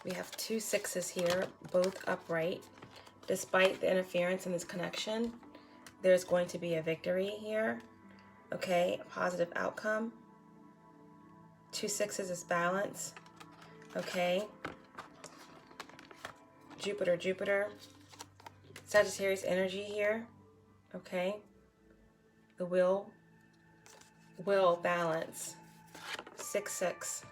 We have 2 6s here, both upright. Despite the interference in this connection, there's going to be a victory here. Okay, a positive outcome. 2 6s is balance. Okay. Jupiter, Jupiter. Sagittarius energy here. Okay. The will balance. 6 6.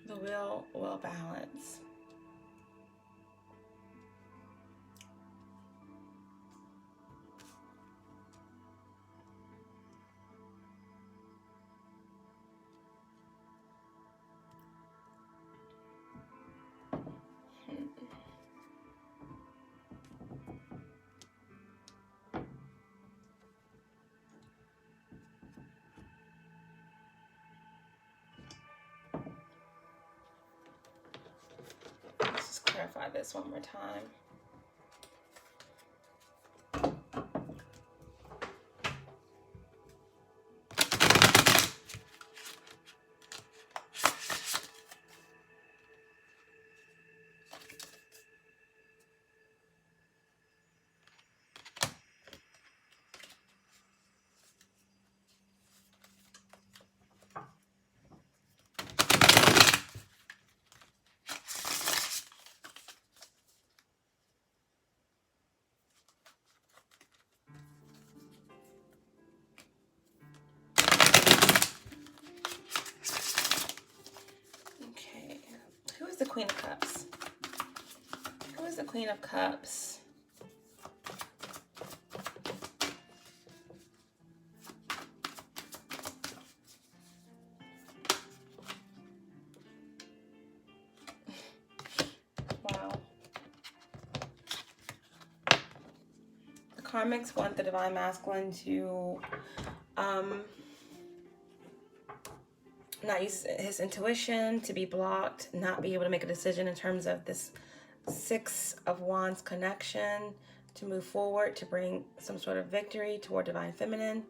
The will balance. Let's just clarify this one more time. Who is the Queen of Cups? Who is the Queen of Cups? Wow. The karmics want the divine masculine to not use his intuition, to be blocked, not be able to make a decision in terms of this 6 of Wands connection, to move forward, to bring some sort of victory toward divine feminine.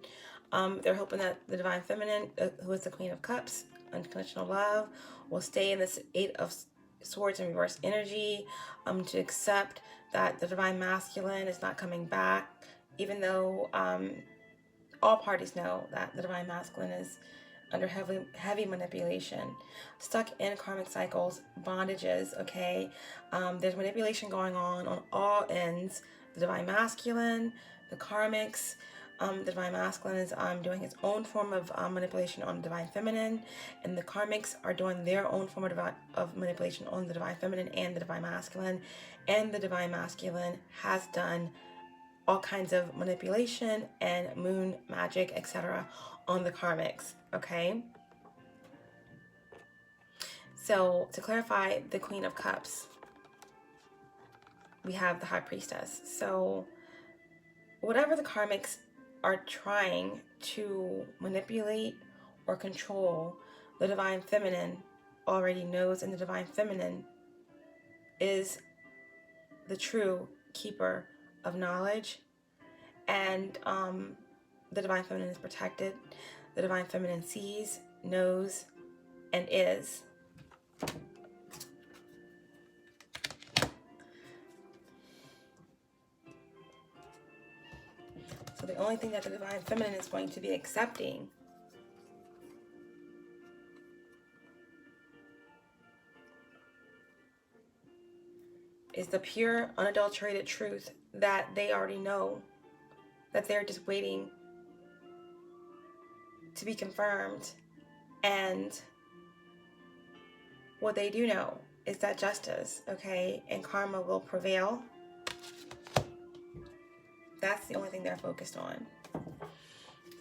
They're hoping that the divine feminine, who is the Queen of Cups, unconditional love, will stay in this 8 of Swords in reverse energy, to accept that the divine masculine is not coming back, even though all parties know that the divine masculine is under heavy manipulation, stuck in karmic cycles, bondages. Okay, there's manipulation going on all ends. The divine masculine, the karmics, the divine masculine is doing his own form of manipulation on the divine feminine, and the karmics are doing their own form of manipulation on the divine feminine and the divine masculine. And the divine masculine has done all kinds of manipulation and moon magic, etc. on the karmics. Okay, so to clarify the Queen of Cups, we have the High Priestess. So whatever the karmics are trying to manipulate or control, the divine feminine already knows, and the divine feminine is the true keeper of knowledge, and the divine feminine is protected. The divine feminine sees, knows, and is. So the only thing that the divine feminine is going to be accepting is the pure, unadulterated truth that they already know, that they're just waiting to be confirmed. And what they do know is that justice, okay, and karma will prevail. That's the only thing they're focused on.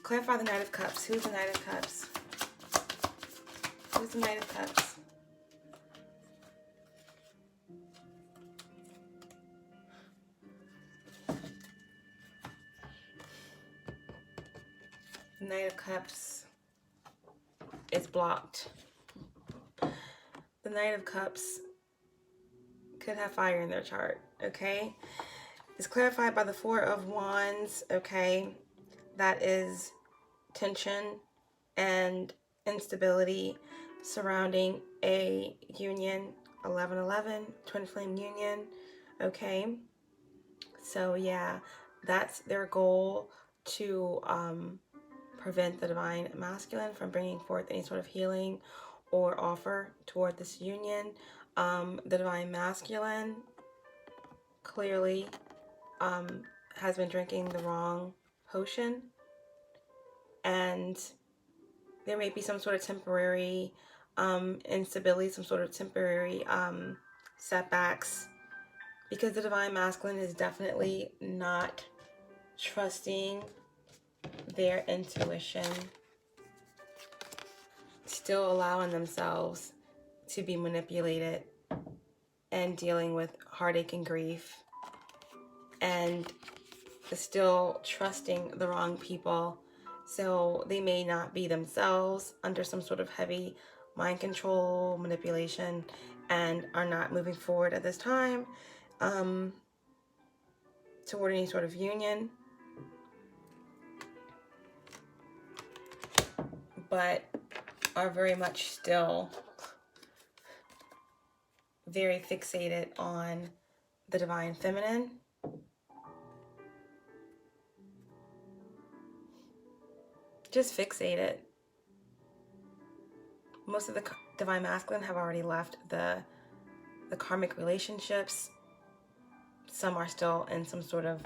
Clarify the Knight of Cups. Who's the Knight of Cups? Who's the Knight of Cups? The Knight of Cups is blocked. the Knight of Cups could have fire in their chart, okay? It's clarified by the Four of Wands, okay? That is tension and instability surrounding a union, 11-11, twin flame union, okay? So yeah, that's their goal, to prevent the divine masculine from bringing forth any sort of healing or offer toward this union. The divine masculine clearly has been drinking the wrong potion, and there may be some sort of temporary instability, some sort of temporary setbacks, because the divine masculine is definitely not trusting their intuition, still allowing themselves to be manipulated and dealing with heartache and grief, and still trusting the wrong people. So they may not be themselves, under some sort of heavy mind control, manipulation, and are not moving forward at this time toward any sort of union. But are very much still very fixated on the divine feminine. Just fixated. Most of the divine masculine have already left the karmic relationships. Some are still in some sort of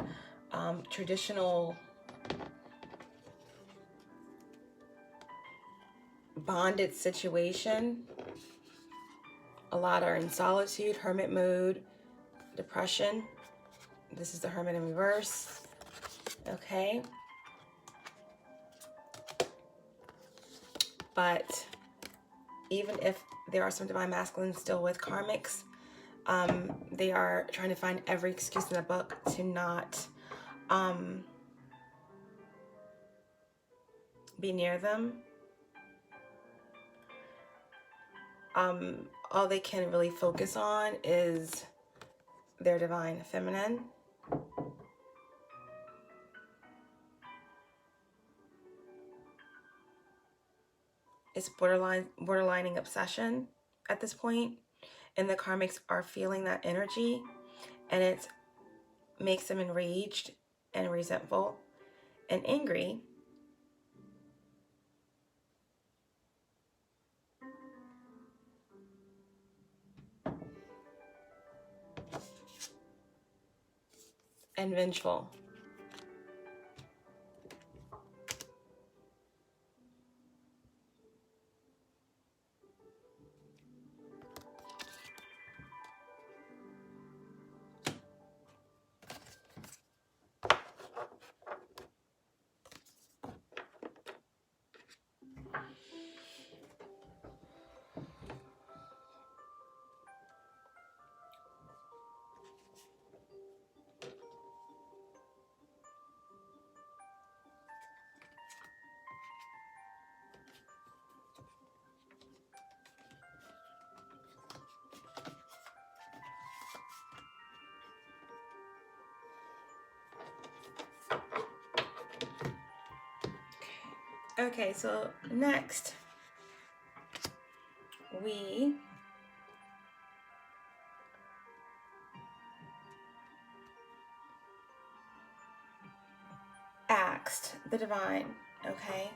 traditional bonded situation. A lot are in solitude, hermit mode, depression. This is the Hermit in reverse. Okay. But even if there are some divine masculines still with karmics, they are trying to find every excuse in the book to not be near them. All they can really focus on is their divine feminine. It's borderlining obsession at this point, and the karmics are feeling that energy, and it makes them enraged and resentful and angry. And vengeful. Okay, so next we asked the divine, okay,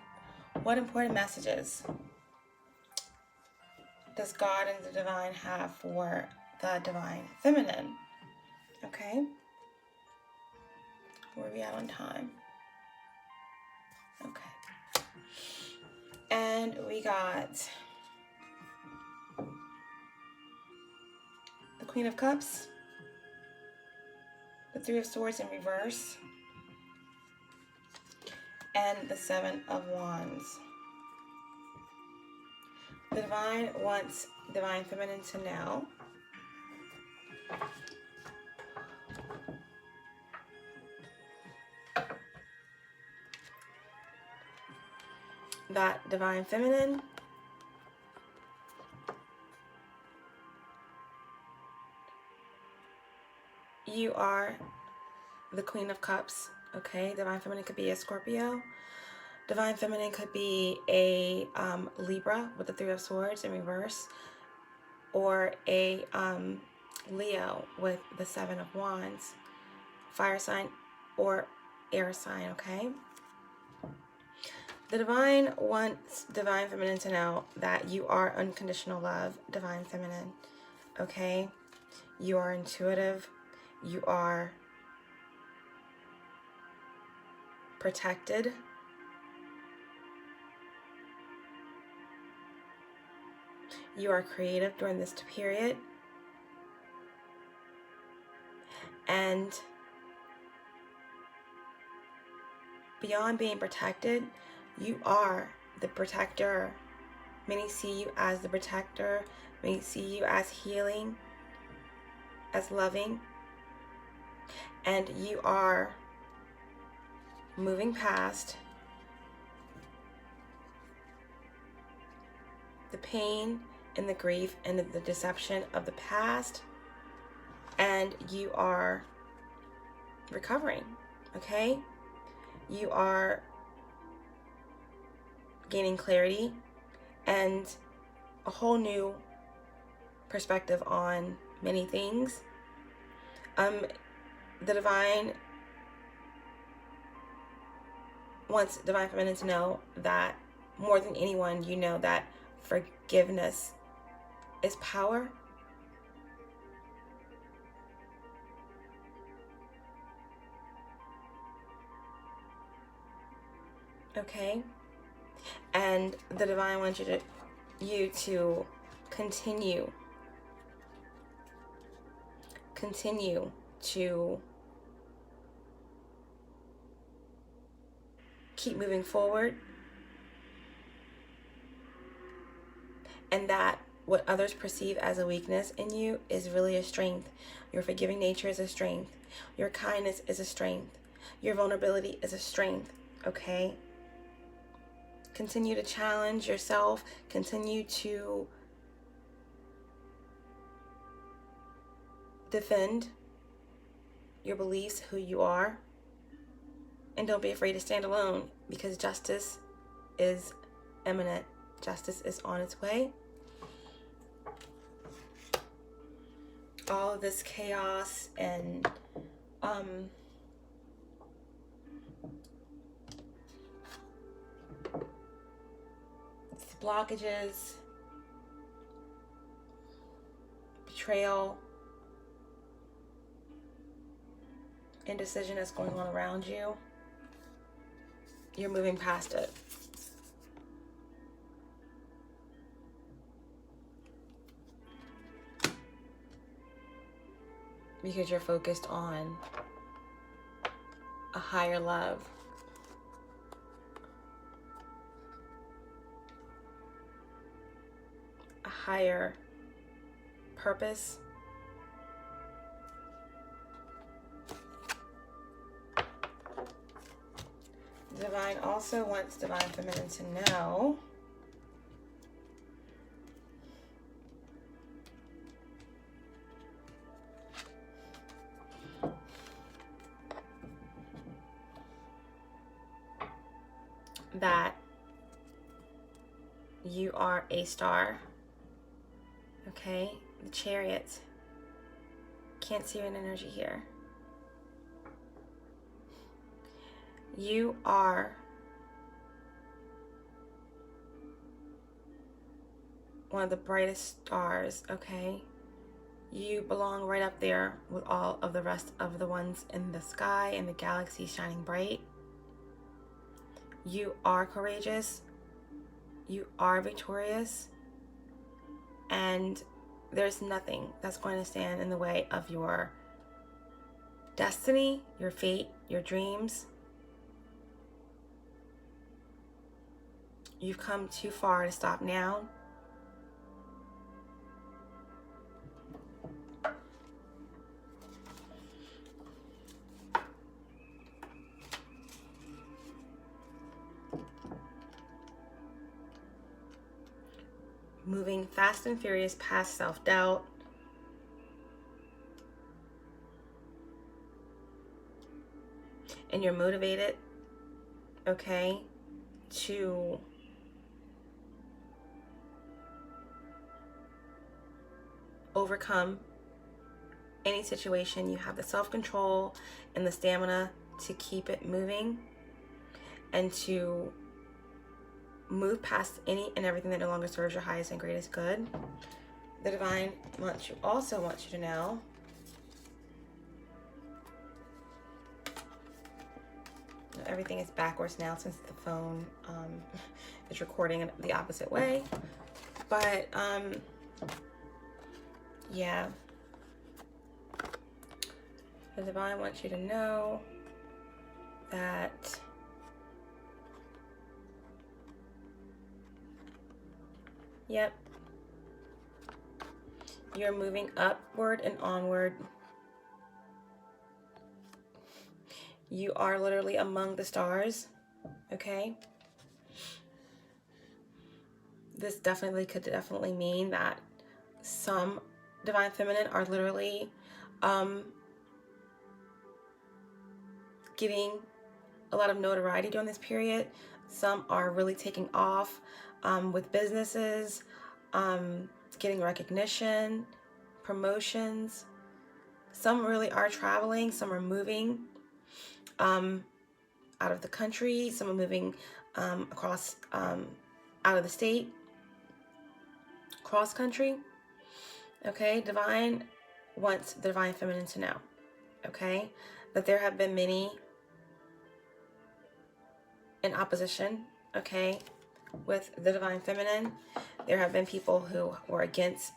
what important messages does God and the divine have for the divine feminine? Okay, where are we at on time? Okay, and we got the Queen of Cups, the Three of Swords in reverse, and the Seven of Wands. The divine wants divine feminine to know that divine feminine you are the Queen of Cups, okay? Divine Feminine could be a Scorpio. Divine Feminine could be a Libra with the Three of Swords in reverse, or a Leo with the Seven of Wands, fire sign or air sign, okay? The Divine wants Divine Feminine to know that you are unconditional love, Divine Feminine, okay? You are intuitive. You are protected. You are creative during this period. And beyond being protected, you are the protector. Many see you as the protector. Many see you as healing, as loving. And you are moving past the pain and the grief and the deception of the past. And you are recovering, okay? You are gaining clarity and a whole new perspective on many things. The Divine wants Divine Feminine to know that more than anyone, you know that forgiveness is power. Okay? And the Divine wants you to continue to keep moving forward, and that what others perceive as a weakness in you is really a strength. Your forgiving nature is a strength. Your kindness is a strength. Your vulnerability is a strength, okay? Continue to challenge yourself. Continue to defend your beliefs, who you are. And don't be afraid to stand alone, because justice is imminent. Justice is on its way. All of this chaos and blockages, betrayal, indecision that's going on around you, you're moving past it. Because you're focused on a higher love. A higher purpose. Divine also wants Divine Feminine to know that you are a star, okay? The Chariot. Can't see an energy here. You are one of the brightest stars, okay? You belong right up there with all of the rest of the ones in the sky and the galaxy shining bright. You are courageous. You are victorious. And there's nothing that's going to stand in the way of your destiny, your fate, your dreams. You've come too far to stop now. Moving fast and furious past self-doubt. and you're motivated, okay, to overcome any situation. You have the self-control and the stamina to keep it moving and to move past any and everything that no longer serves your highest and greatest good. The divine also wants you to know everything is backwards now since the phone is recording the opposite way. But yeah, the divine wants you to know that yep, you're moving upward and onward. You are literally among the stars, okay? This could definitely mean that some divine feminine are literally getting a lot of notoriety during this period. Some are really taking off with businesses, getting recognition, promotions. Some really are traveling. Some are moving out of the country. Some are moving across out of the state, cross country. Okay, divine wants the divine feminine to know, okay, that there have been many in opposition, okay, with the divine feminine. There have been people who were against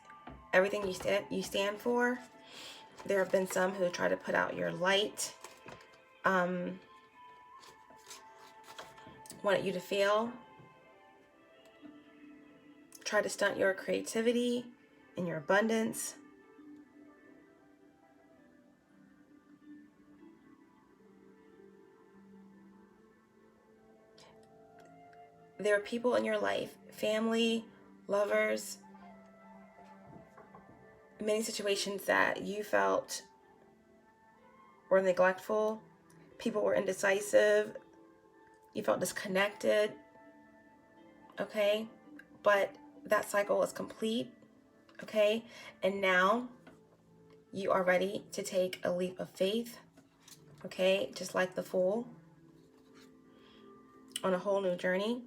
everything you stand for. There have been some who try to put out your light, wanted you to fail, try to stunt your creativity and your abundance. There are people in your life, family, lovers, many situations that you felt were neglectful. People were indecisive. You felt disconnected. Okay? But that cycle is complete. Okay? And now you are ready to take a leap of faith. Okay? Just like the Fool on a whole new journey.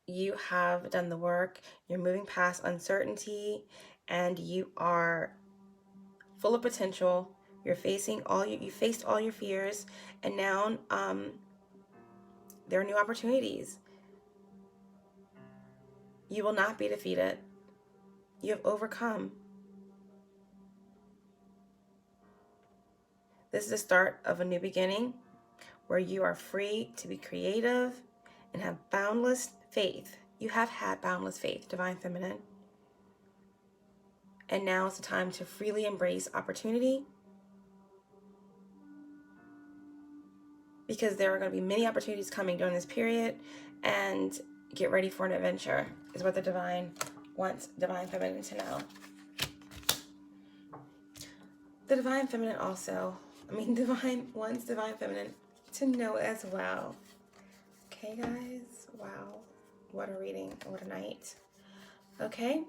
You have done the work. You're moving past uncertainty, and you are full of potential. You're facing you faced all your fears, and now there are new opportunities. You will not be defeated. You have overcome. This is the start of a new beginning where you are free to be creative and have boundless faith. You have had boundless faith, divine feminine. And now is the time to freely embrace opportunity, because there are going to be many opportunities coming during this period, and get ready for an adventure is what the divine wants divine feminine to know. The divine feminine divine wants divine feminine to know as well. Okay, guys? Wow. What a reading. What a night. Okay?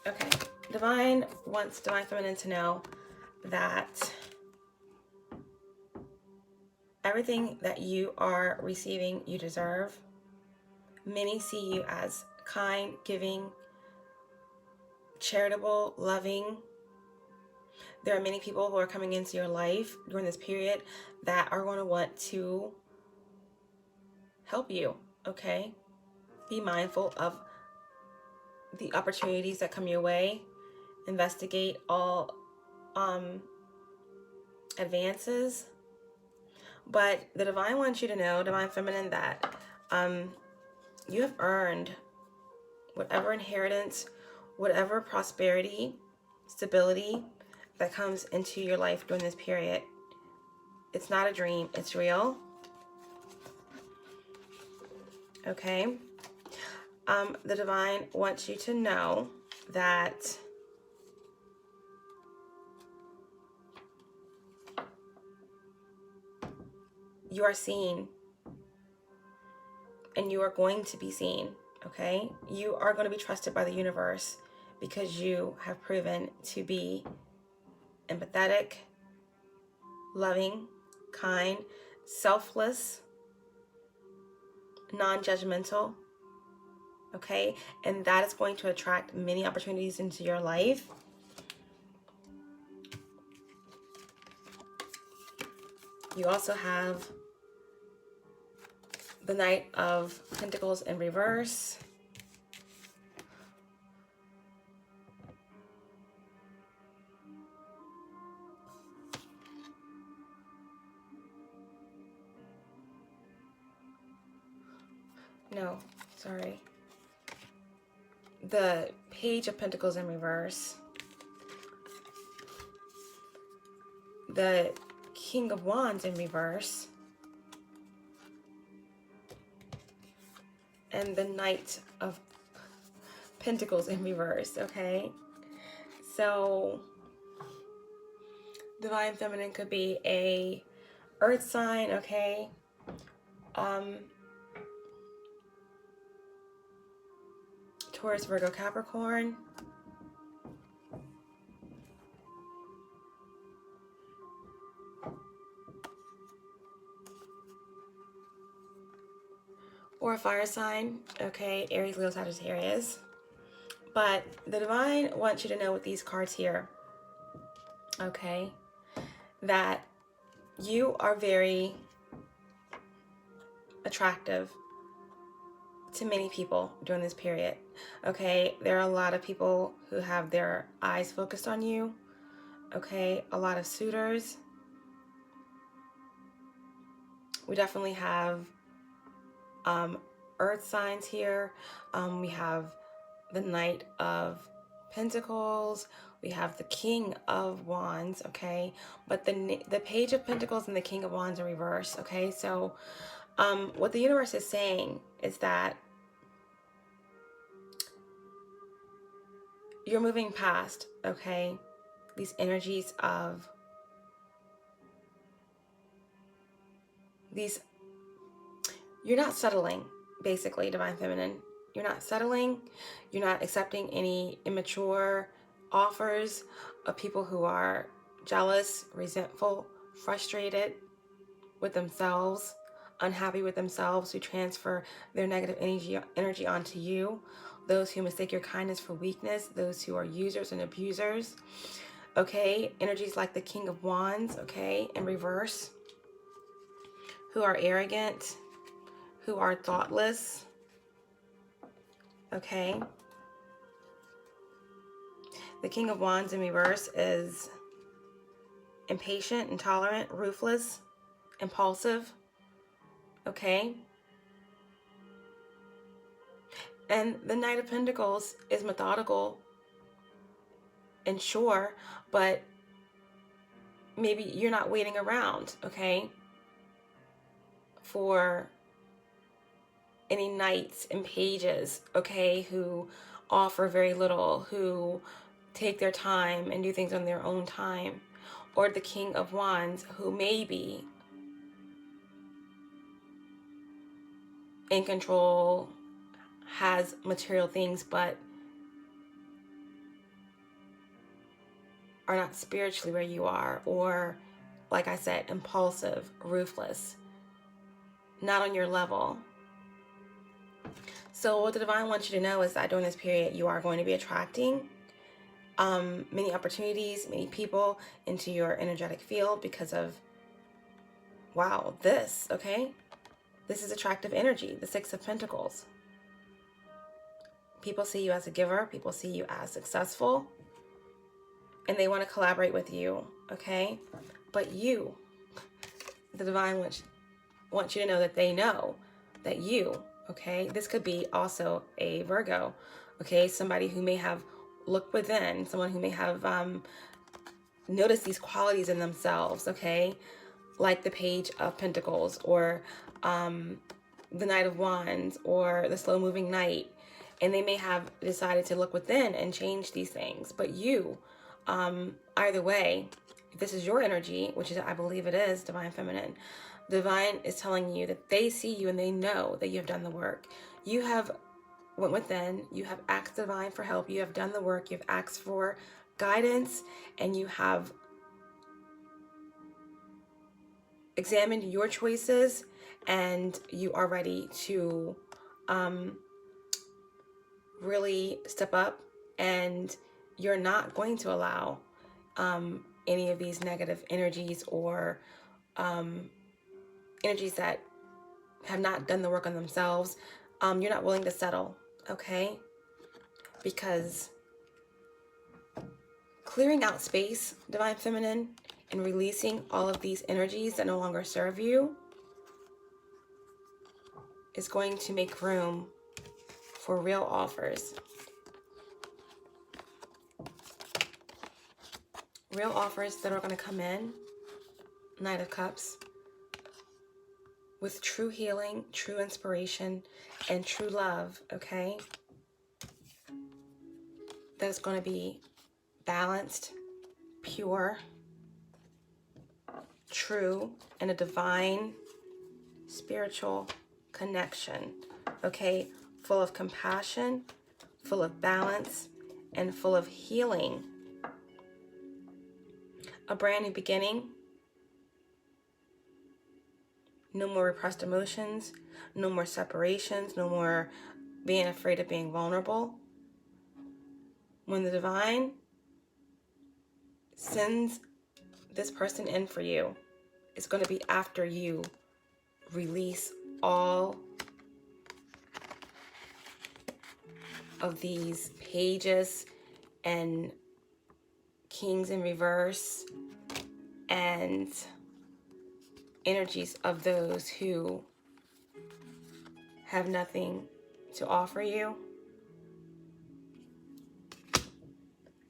Okay. Divine wants divine feminine to know that everything that you are receiving, you deserve. Many see you as kind, giving, charitable, loving. There are many people who are coming into your life during this period that are going to want to help you, okay? Be mindful of the opportunities that come your way. Investigate all advances. But the divine wants you to know, divine feminine, that you have earned whatever inheritance, whatever prosperity, stability that comes into your life during this period. It's not a dream, it's real. okay? The divine wants you to know that you are seen and you are going to be seen, okay? You are going to be trusted by the universe because you have proven to be empathetic, loving, kind, selfless, non-judgmental, okay? And that is going to attract many opportunities into your life. You also have the Knight of Pentacles in reverse. No, sorry. The Page of Pentacles in reverse. The King of Wands in reverse. And the Knight of Pentacles in reverse, okay? So, Divine Feminine could be a Earth sign, okay? Taurus, Virgo, Capricorn. Or a fire sign, okay? Aries, Leo, Sagittarius. But the divine wants you to know with these cards here, okay, that you are very attractive to many people during this period, okay? There are a lot of people who have their eyes focused on you, okay? A lot of suitors. We definitely have earth signs here. We have the Knight of Pentacles. We have the King of Wands, okay? But the Page of Pentacles and the King of Wands are reversed, okay? So what the universe is saying is that you're moving past, okay, these energies of these, you're not settling, basically, Divine Feminine. You're not settling. You're not accepting any immature offers of people who are jealous, resentful, frustrated with themselves, unhappy with themselves, who transfer their negative energy onto you. Those who mistake your kindness for weakness. Those who are users and abusers. Okay, energies like the King of Wands, okay, in reverse, who are arrogant, who are thoughtless, okay. The King of Wands in reverse is impatient, intolerant, ruthless, impulsive, okay. And the Knight of Pentacles is methodical and sure, but maybe you're not waiting around, okay, for any knights and pages, okay, who offer very little, who take their time and do things on their own time. Or the King of Wands, who may be in control, has material things, but are not spiritually where you are. Or, like I said, impulsive, ruthless, not on your level. So what the divine wants you to know is that during this period, you are going to be attracting many opportunities, many people into your energetic field because of, wow, this, okay? This is attractive energy, the Six of Pentacles. People see you as a giver. People see you as successful. And they want to collaborate with you, okay? But you, the divine wants you to know that they know that you, okay? This could be also a Virgo, okay? Somebody who may have looked within, someone who may have noticed these qualities in themselves, okay? Like the Page of Pentacles or the Knight of Wands or the slow moving Knight, and they may have decided to look within and change these things. But you, either way, if this is your energy, which is, I believe it is, Divine Feminine, Divine is telling you that they see you and they know that you have done the work. You have went within, you have asked Divine for help, you have done the work, you've asked for guidance, and you have examined your choices, and you are ready to really step up, and you're not going to allow any of these negative energies or energies that have not done the work on themselves. You're not willing to settle, okay? Because clearing out space, Divine Feminine, and releasing all of these energies that no longer serve you is going to make room for real offers. Real offers that are going to come in, Knight of Cups, with true healing, true inspiration, and true love, okay? That is going to be balanced, pure, true, and a divine, spiritual connection, okay? Full of compassion, full of balance, and full of healing. A brand new beginning. No more repressed emotions, no more separations, no more being afraid of being vulnerable. When the Divine sends this person in for you, it's going to be after you release all of these pages and kings in reverse and energies of those who have nothing to offer you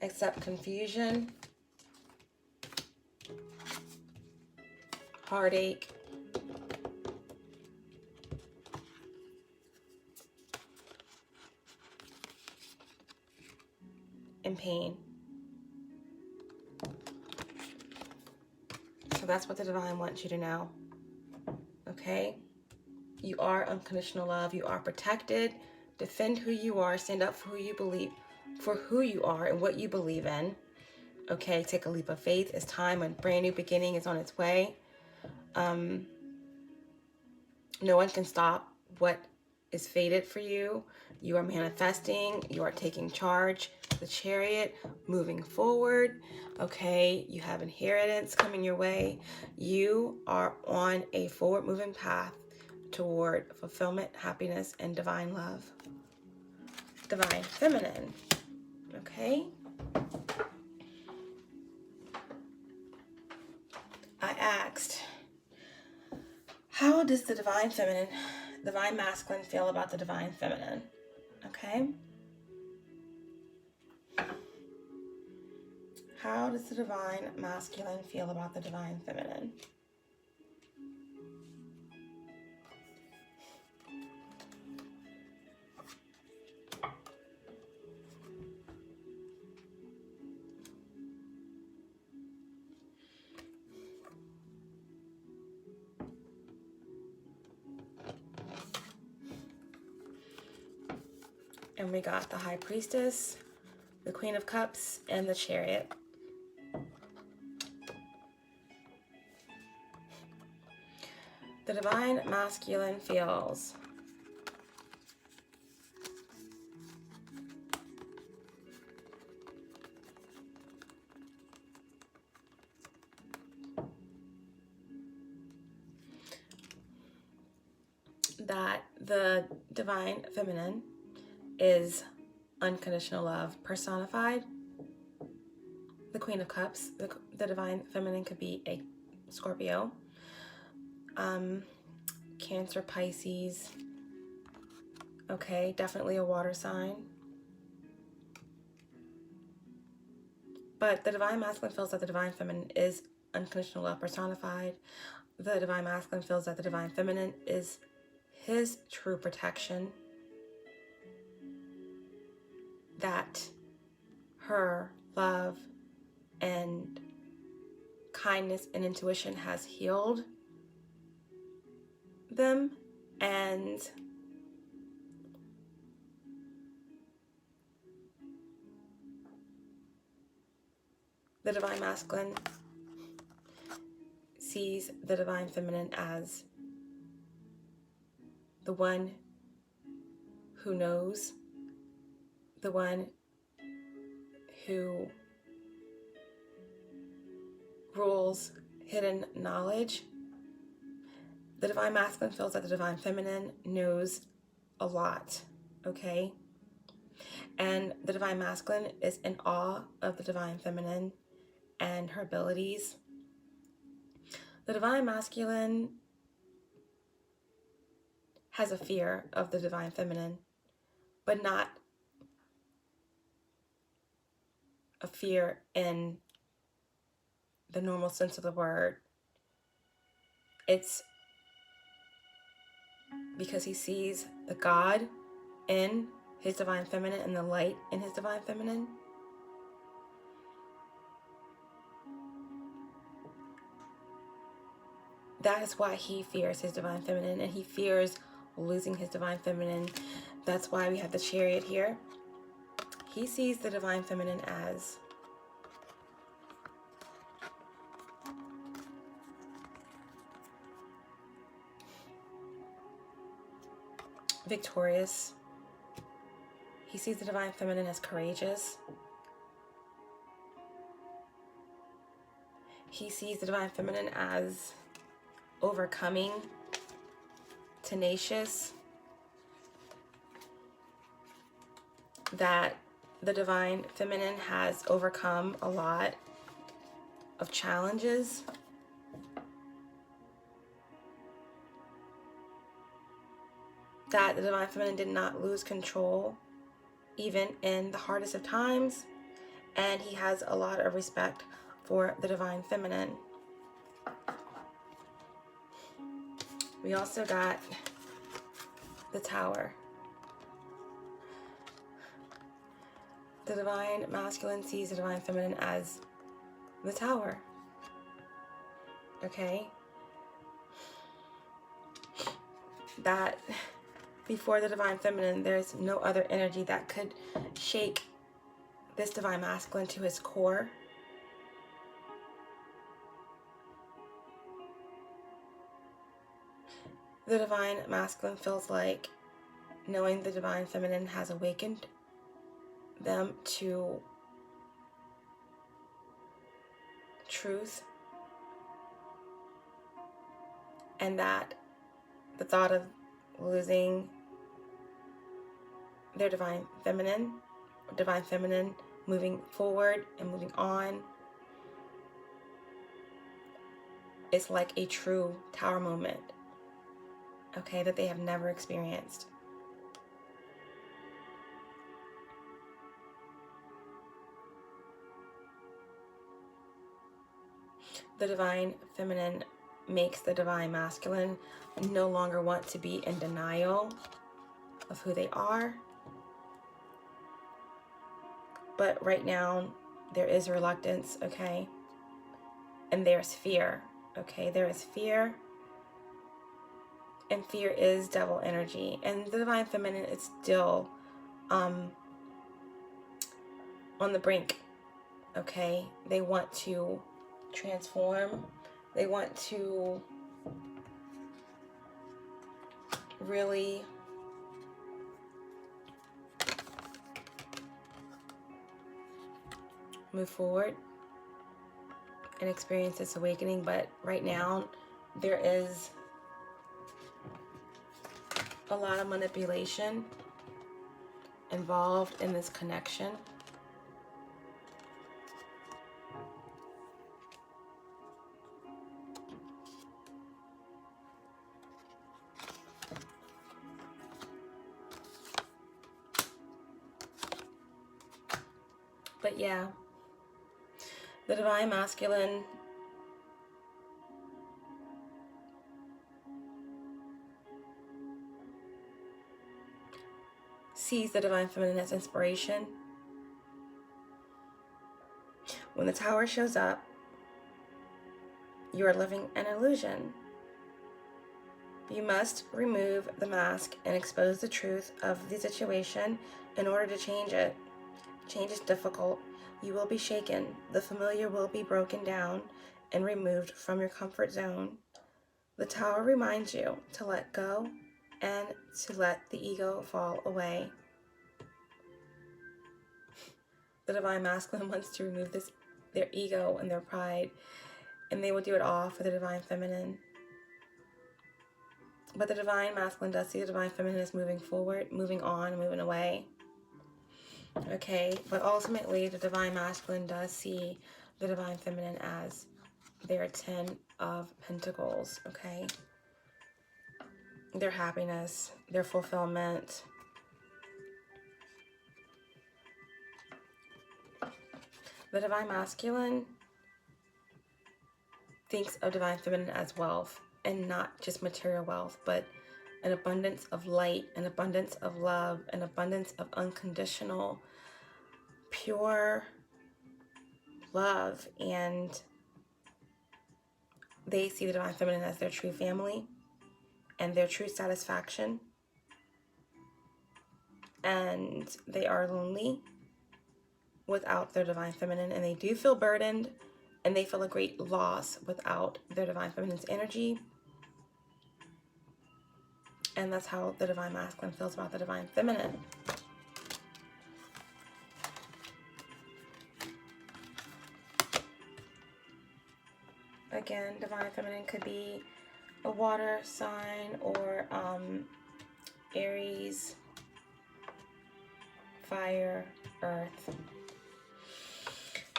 except confusion, heartache, and pain. So that's what the Divine wants you to know, okay? You are unconditional love. You are protected. Defend who you are. Stand up for who you believe, for who you are and what you believe in. Okay, take a leap of faith. It's time. A brand new beginning is on its way. No one can stop what is fated for you. You are manifesting. You are taking charge. The Chariot, moving forward. Okay, you have inheritance coming your way. You are on a forward moving path toward fulfillment, happiness, and divine love. Divine Feminine. Okay? I asked, how does the Divine Feminine, Divine Masculine feel about the Divine Feminine? Okay? How does the Divine Masculine feel about the Divine Feminine? And we got the High Priestess, the Queen of Cups, and the Chariot. The Divine Masculine feels that the Divine Feminine is unconditional love personified. The Queen of Cups, the Divine Feminine could be a Scorpio, Cancer, Pisces, okay, definitely a water sign. But the Divine Masculine feels that the Divine Feminine is unconditional love personified. The Divine Masculine feels that the Divine Feminine is his true protection, that her love and kindness and intuition has healed them, and the divine masculine sees the divine feminine as the one who knows, the one who rules hidden knowledge. The divine masculine feels that the divine feminine knows a lot, okay? And the divine masculine is in awe of the divine feminine and her abilities. The divine masculine has a fear of the divine feminine, but not a fear in the normal sense of the word. It's because he sees the God in his divine feminine and the light in his divine feminine. That is why he fears his divine feminine, and he fears losing his divine feminine. That's why we have the Chariot here. He sees the divine feminine as victorious. He sees the divine feminine as courageous. He sees the divine feminine as overcoming, tenacious, that the divine feminine has overcome a lot of challenges. That the divine feminine did not lose control even in the hardest of times, and he has a lot of respect for the divine feminine. We also got the Tower. The divine masculine sees the divine feminine as the Tower. Okay? That before the divine feminine, there's no other energy that could shake this divine masculine to his core. The divine masculine feels like knowing the divine feminine has awakened them to truth, and that the thought of losing their divine feminine moving forward and moving on is like a true Tower moment, okay, that they have never experienced. The divine feminine makes the divine masculine no longer want to be in denial of who they are. But right now, there is reluctance, okay? And there's fear, okay? There is fear. And fear is devil energy. And the divine feminine is still on the brink, okay? They want to transform. They want to really move forward and experience this awakening. But right now, there is a lot of manipulation involved in this connection. But yeah, the divine masculine sees the divine feminine as inspiration. When the Tower shows up, you are living an illusion. You must remove the mask and expose the truth of the situation in order to change it. Change is difficult. You will be shaken. The familiar will be broken down and removed from your comfort zone. The Tower reminds you to let go and to let the ego fall away. The divine masculine wants to remove their ego and their pride, and they will do it all for the divine feminine. But the divine masculine does see the divine feminine as moving forward, moving on, moving away. Okay, but ultimately the divine masculine does see the divine feminine as their 10 of Pentacles, okay? Their happiness, their fulfillment. The divine masculine thinks of divine feminine as wealth, and not just material wealth, but an abundance of light, an abundance of love, an abundance of unconditional, pure love. And they see the divine feminine as their true family and their true satisfaction. And they are lonely without their divine feminine, and they do feel burdened, and they feel a great loss without their divine feminine's energy. And that's how the divine masculine feels about the divine feminine. Again, divine feminine could be a water sign, or Aries, fire, earth.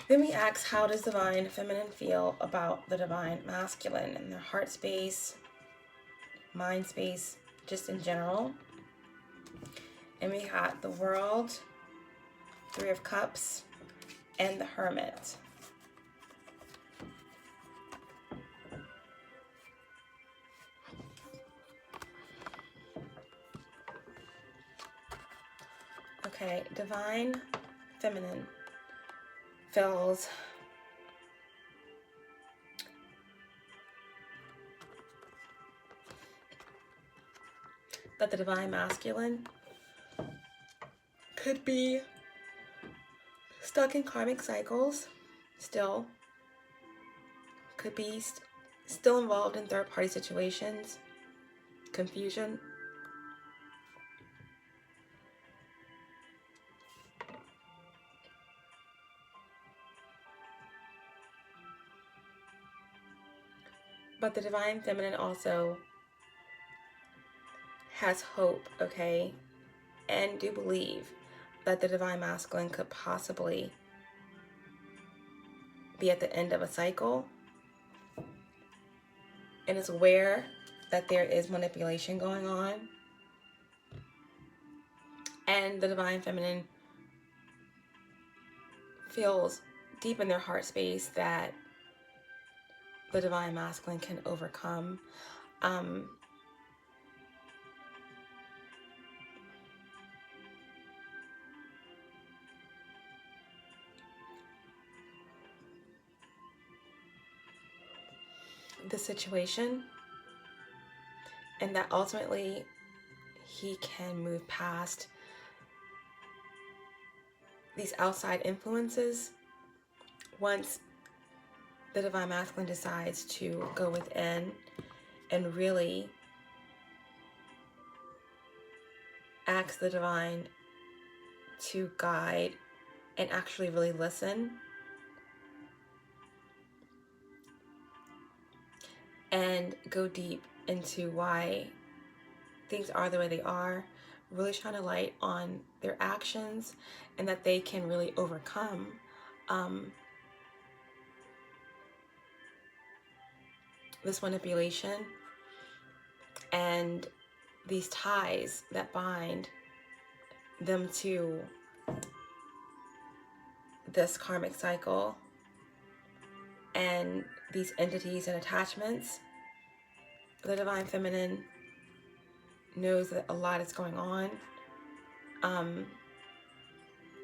Then we ask, how does divine feminine feel about the divine masculine in their heart space, mind space, just in general? And we had the World, Three of Cups, and the Hermit. Okay, divine feminine feels that the divine masculine could be stuck in karmic cycles still, could be still involved in third-party situations, confusion. But the divine feminine also has hope, okay, and do believe that the divine masculine could possibly be at the end of a cycle, and is aware that there is manipulation going on. And the divine feminine feels deep in their heart space that the divine masculine can overcome the situation, and that ultimately he can move past these outside influences once the divine masculine decides to go within and really ask the divine to guide and actually really listen and go deep into why things are the way they are, really shine a light on their actions, and that they can really overcome this manipulation and these ties that bind them to this karmic cycle and these entities and attachments. The divine feminine knows that a lot is going on.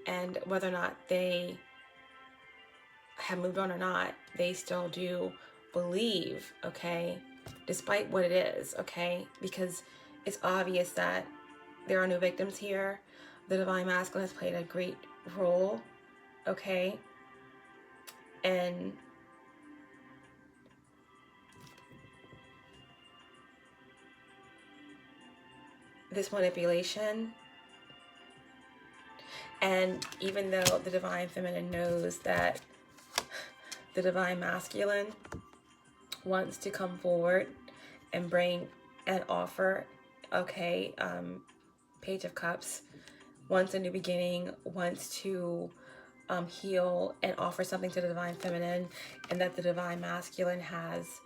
And whether or not they have moved on or not, they still do believe, okay, despite what it is, okay, because it's obvious that there are no victims here. The Divine Masculine has played a great role, okay, and this manipulation. And even though the Divine Feminine knows that the Divine Masculine wants to come forward and bring an offer, okay, Page of Cups, wants a new beginning, wants to heal and offer something to the Divine Feminine, and that the Divine Masculine has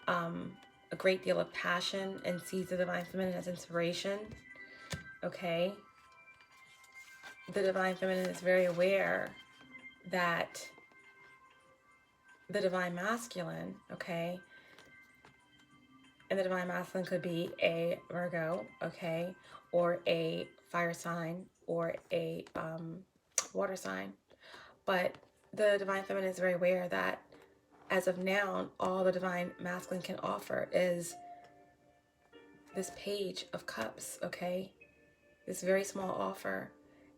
a great deal of passion and sees the Divine Feminine as inspiration, okay? The Divine Feminine is very aware that the Divine Masculine, okay, and the Divine Masculine could be a Virgo, okay, or a fire sign, or a water sign. But the Divine Feminine is very aware that as of now, all the Divine Masculine can offer is this Page of Cups, okay? This very small offer.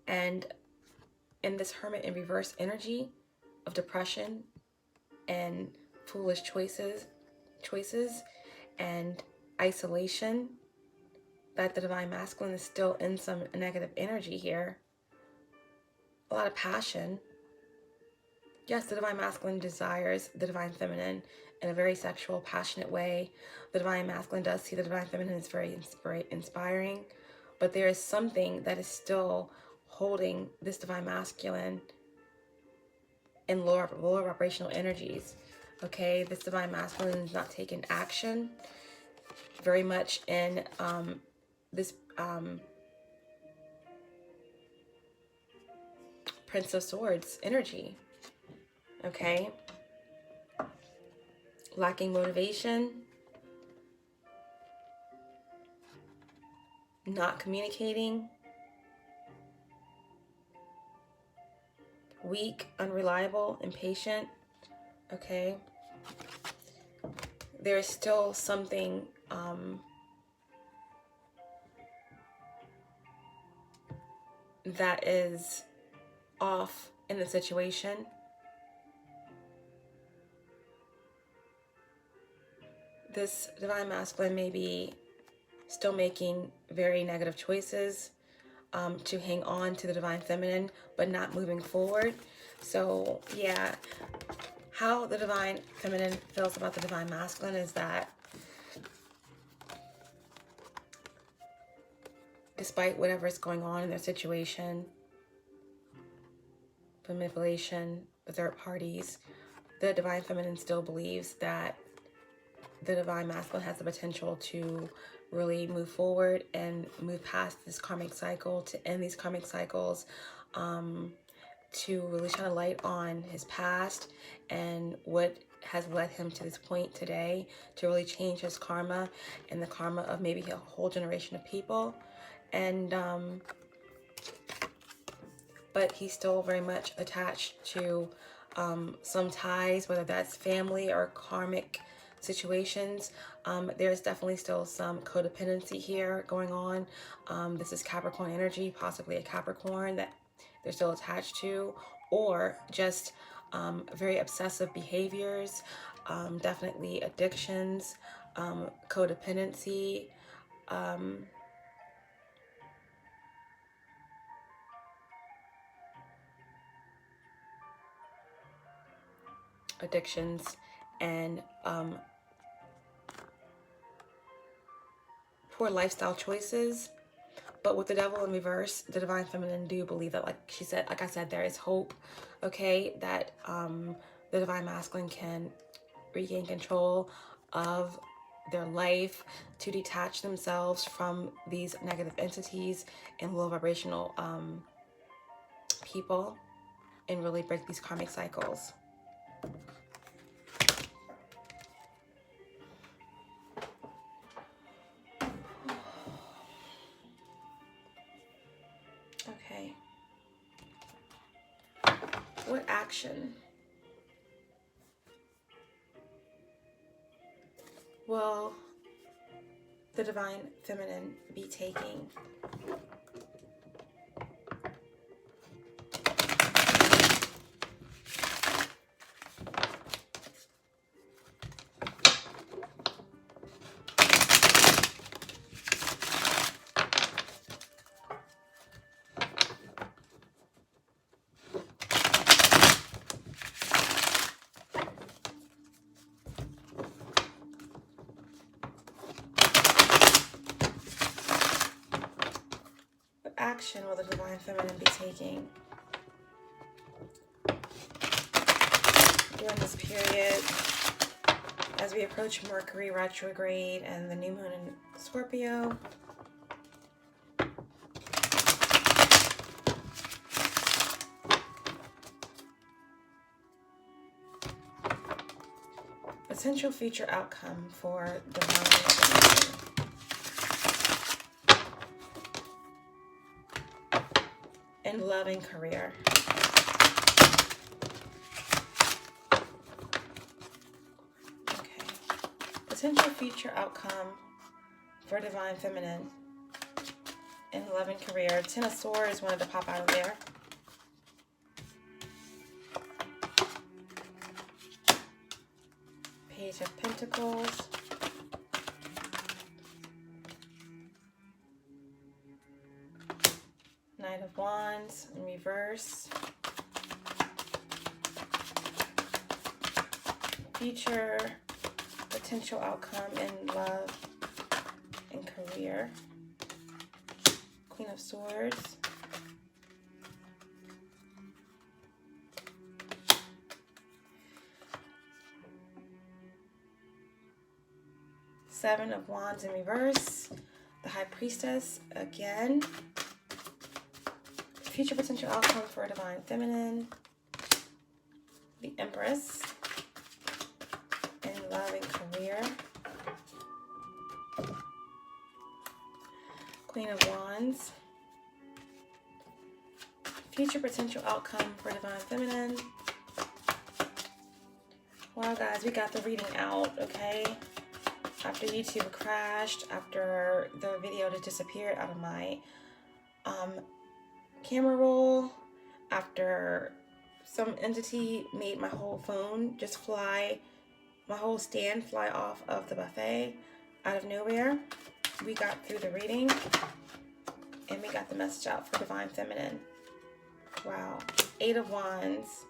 And in this Hermit in reverse energy of depression and foolish choices and isolation, that the Divine Masculine is still in some negative energy here. A lot of passion. Yes, the Divine Masculine desires the Divine Feminine in a very sexual, passionate way. The Divine Masculine does see the Divine Feminine as very inspiring, but there is something that is still holding this Divine Masculine in lower vibrational energies. Okay, this Divine Masculine is not taking action, very much in this Prince of Swords energy. Okay, lacking motivation, not communicating, weak, unreliable, impatient. Okay, there's still something that is off in the situation. This Divine Masculine may be still making very negative choices to hang on to the Divine Feminine, but not moving forward. So yeah, how the Divine Feminine feels about the Divine Masculine is that despite whatever is going on in their situation, manipulation, the third parties, the Divine Feminine still believes that the Divine Masculine has the potential to really move forward and move past this karmic cycle, to end these karmic cycles, to really shine a light on his past and what has led him to this point today, to really change his karma and the karma of maybe a whole generation of people. And but he's still very much attached to some ties, whether that's family or karmic situations. There's definitely still some codependency here going on. This is Capricorn energy, possibly a Capricorn that they're still attached to, or just very obsessive behaviors, definitely addictions, codependency, and poor lifestyle choices. But with the Devil in reverse, the Divine Feminine do believe that, like I said, there is hope, okay, that the Divine Masculine can regain control of their life, to detach themselves from these negative entities and low vibrational people, and really break these karmic cycles. What action will the Divine Feminine be taking? Action will the Divine Feminine be taking during this period as we approach Mercury retrograde and the new moon in Scorpio? Potential future outcome for Divine Feminine. In love and career. Okay. Potential future outcome for Divine Feminine in love and career. Ten of Swords wanted to pop out of there. Page of Pentacles. Knight of Wands in reverse. Future potential outcome in love and career. Queen of Swords. Seven of Wands in reverse. The High Priestess again. Future potential outcome for Divine Feminine. The Empress. In love and career. Queen of Wands. Future potential outcome for Divine Feminine. Wow, guys, we got the reading out, okay? After YouTube crashed, after the video just disappeared out of my camera roll, after some entity made my whole phone just fly, my whole stand fly off of the buffet out of nowhere, we got through the reading and we got the message out for Divine Feminine. Wow. Eight of Wands.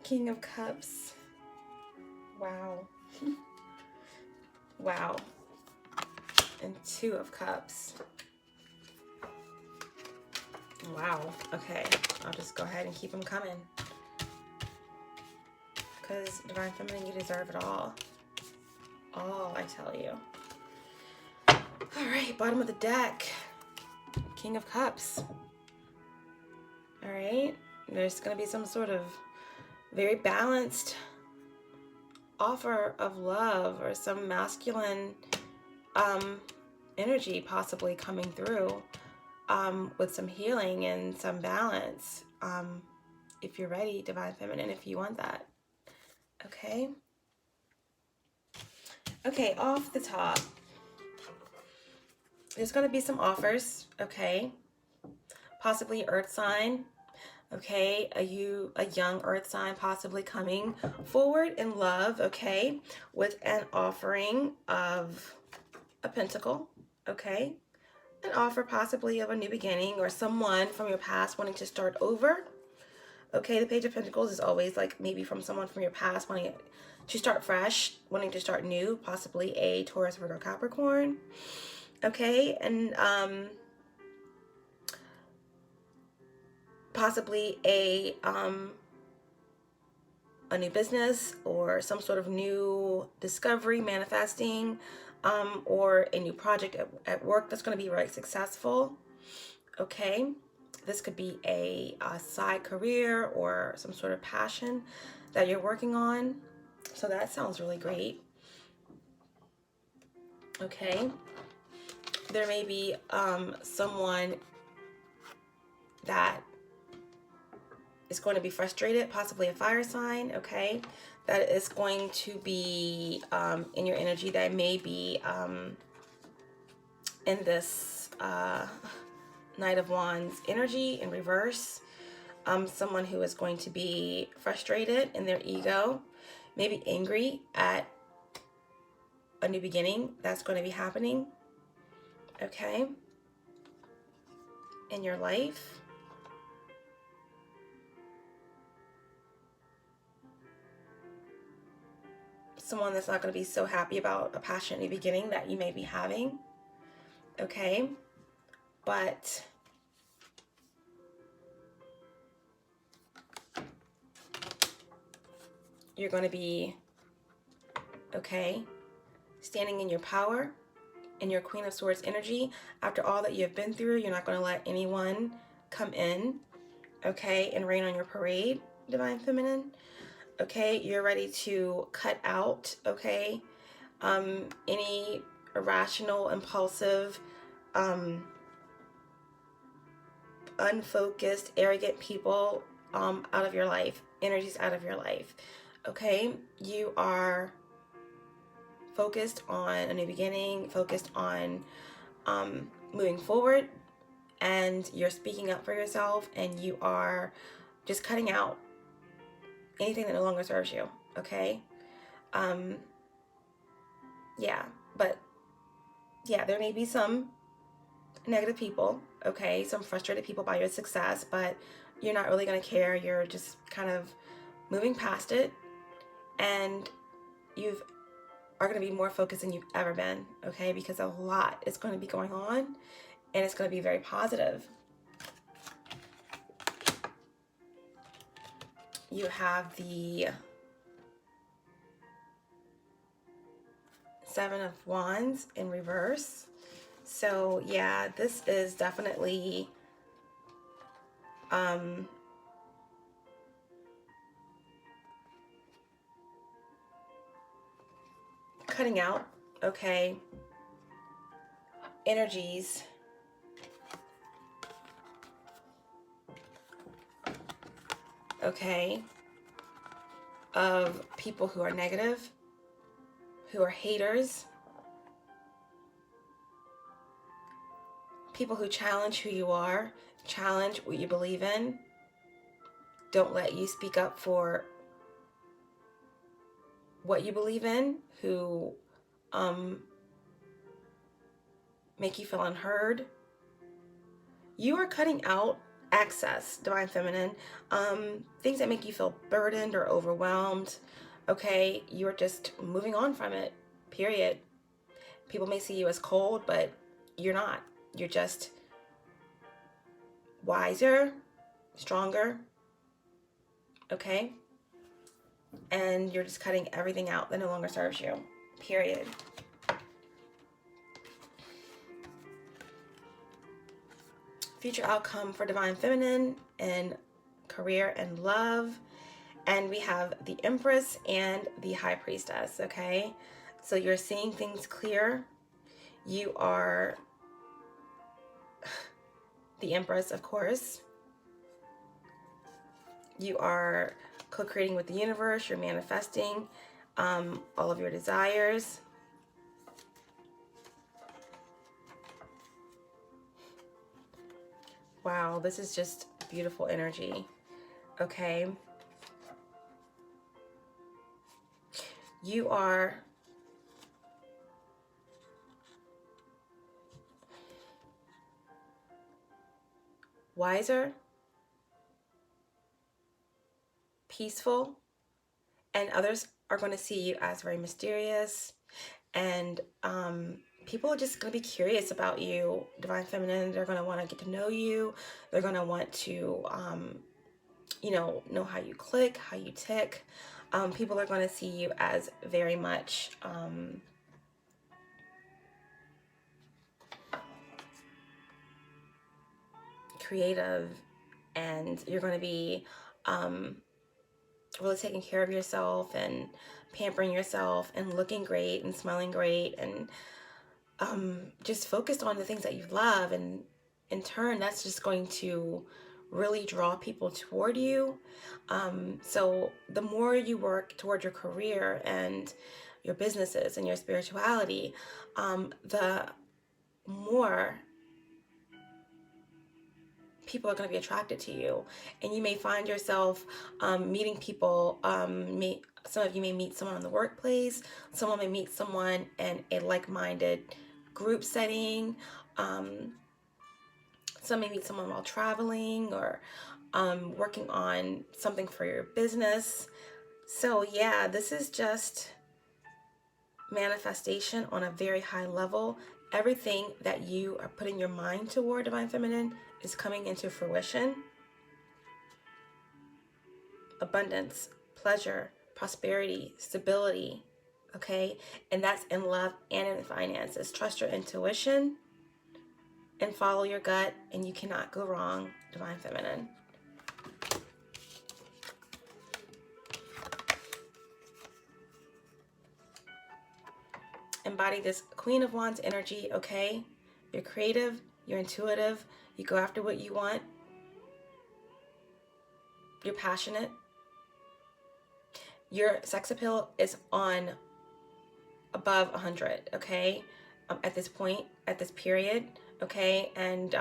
King of Cups. Wow. Wow. And Two of Cups. Wow. Okay. I'll just go ahead and keep them coming. Because Divine Feminine, you deserve it all. All, I tell you. Alright, bottom of the deck. King of Cups. Alright. There's going to be some sort of very balanced offer of love or some masculine energy possibly coming through with some healing and some balance. If you're ready, Divine Feminine, if you want that. Okay. Okay, off the top, there's going to be some offers, okay? Possibly Earth sign, okay? A young Earth sign possibly coming forward in love, okay? With an offering of a pentacle, okay? An offer possibly of a new beginning or someone from your past wanting to start over. Okay, the Page of Pentacles is always like maybe from someone from your past wanting to start fresh, wanting to start new, possibly a Taurus, Virgo, Capricorn. Okay, and possibly a new business or some sort of new discovery manifesting, or a new project at work that's going to be very successful. Okay, this could be a side career or some sort of passion that you're working on. So that sounds really great. Okay, there may be someone that is going to be frustrated, possibly a fire sign, okay? That is going to be in your energy, that may be in this Knight of Wands energy in reverse. Someone who is going to be frustrated in their ego, maybe angry at a new beginning that's going to be happening, okay, in your life. Someone that's not going to be so happy about a passionate new beginning that you may be having, okay, but you're going to be, okay, standing in your power, in your Queen of Swords energy. After all that you've been through, you're not going to let anyone come in, okay, and rain on your parade, Divine Feminine. Okay, you're ready to cut out, okay, any irrational, impulsive, unfocused, arrogant people out of your life, energies out of your life, okay? You are focused on a new beginning, focused on moving forward, and you're speaking up for yourself, and you are just cutting out anything that no longer serves you, okay? Yeah, but yeah, there may be some negative people, okay, some frustrated people by your success, but you're not really going to care. You're just kind of moving past it, and you are going to be more focused than you've ever been, okay, because a lot is going to be going on, and it's going to be very positive. You have the Seven of Wands in reverse. So yeah, this is definitely cutting out, okay, energies okay, of people who are negative, who are haters, people who challenge who you are, challenge what you believe in, don't let you speak up for what you believe in, who make you feel unheard. You are cutting out excess, Divine Feminine, things that make you feel burdened or overwhelmed, okay? You're just moving on from it, period. People may see you as cold, but you're not. You're just wiser, stronger, okay? And you're just cutting everything out that no longer serves you, period. Future outcome for Divine Feminine in career and love. And we have the Empress and the High Priestess, okay? So you're seeing things clear. You are the Empress, of course. You are co-creating with the universe. You're manifesting all of your desires. Wow, this is just beautiful energy, okay? You are wiser, peaceful, and others are going to see you as very mysterious, and people are just going to be curious about you, Divine Feminine. They're going to want to get to know you. They're going to want to you know how you click, how you tick. People are going to see you as very much creative, and you're going to be really taking care of yourself and pampering yourself and looking great and smelling great, and just focused on the things that you love, and in turn that's just going to really draw people toward you. So the more you work toward your career and your businesses and your spirituality, the more people are going to be attracted to you. And you may find yourself meeting people. Some of you may meet someone in the workplace. Someone may meet someone in a like-minded group setting. Some may meet someone while traveling or working on something for your business. So yeah, this is just manifestation on a very high level. Everything that you are putting your mind toward, Divine Feminine, is coming into fruition. Abundance, pleasure, prosperity, stability, okay? And that's in love and in finances. Trust your intuition and follow your gut, and you cannot go wrong, Divine Feminine. Embody this Queen of Wands energy, okay? You're creative, you're intuitive, you go after what you want, you're passionate. Your sex appeal is on above 100, okay? At this point, at this period, okay? And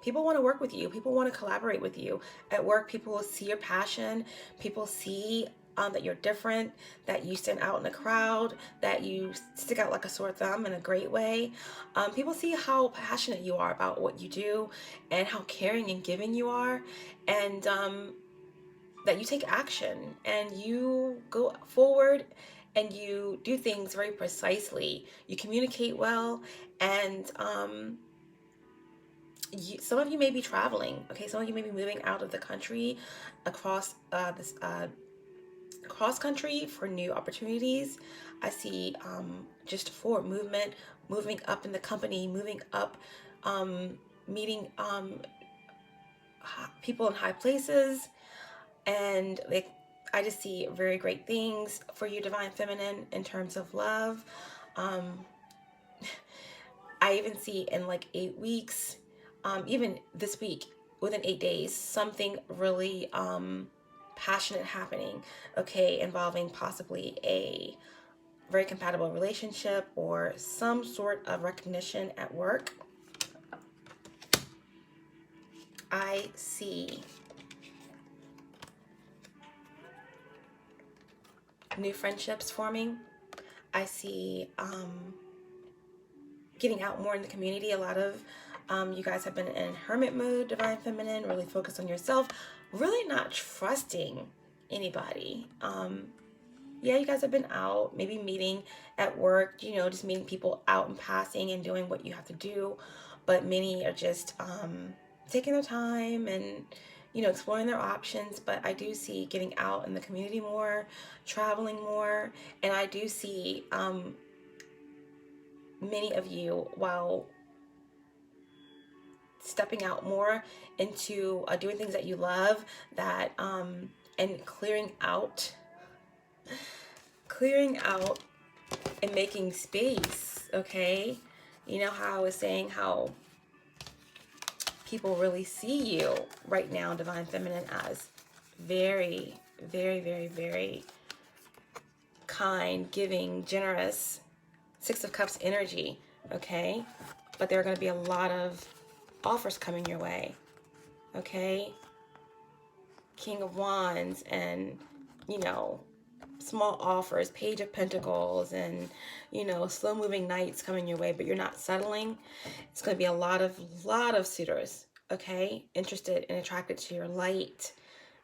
people want to work with you. People want to collaborate with you. At work, people will see your passion. People see that you're different, that you stand out in the crowd, that you stick out like a sore thumb in a great way. People see how passionate you are about what you do and how caring and giving you are, and that you take action and you go forward and you do things very precisely. You communicate well, and some of you may be traveling, okay? Some of you may be moving out of the country across this cross country for new opportunities. I see just forward movement, moving up in the company, moving up, meeting people in high places, and I just see very great things for you, Divine Feminine, in terms of love. I even see in like 8 weeks, even this week, within 8 days, something really passionate happening, okay, involving possibly a very compatible relationship or some sort of recognition at work. I see new friendships forming. I see getting out more in the community. A lot of you guys have been in hermit mode, Divine Feminine, really focused on yourself, really not trusting anybody. Yeah, you guys have been out, maybe meeting at work, you know, just meeting people out and passing and doing what you have to do. But many are just taking their time and, you know, exploring their options. But I do see getting out in the community more, traveling more. And I do see many of you, while stepping out more into doing things that you love, that and clearing out and making space, okay? You know how I was saying how people really see you right now, Divine Feminine, as very, very, very, very kind, giving, generous, Six of Cups energy, okay? But there are going to be a lot of offers coming your way, okay? King of Wands and, you know, small offers, Page of Pentacles, and, you know, slow moving knights coming your way, but you're not settling. It's going to be a lot of suitors, okay, interested and attracted to your light.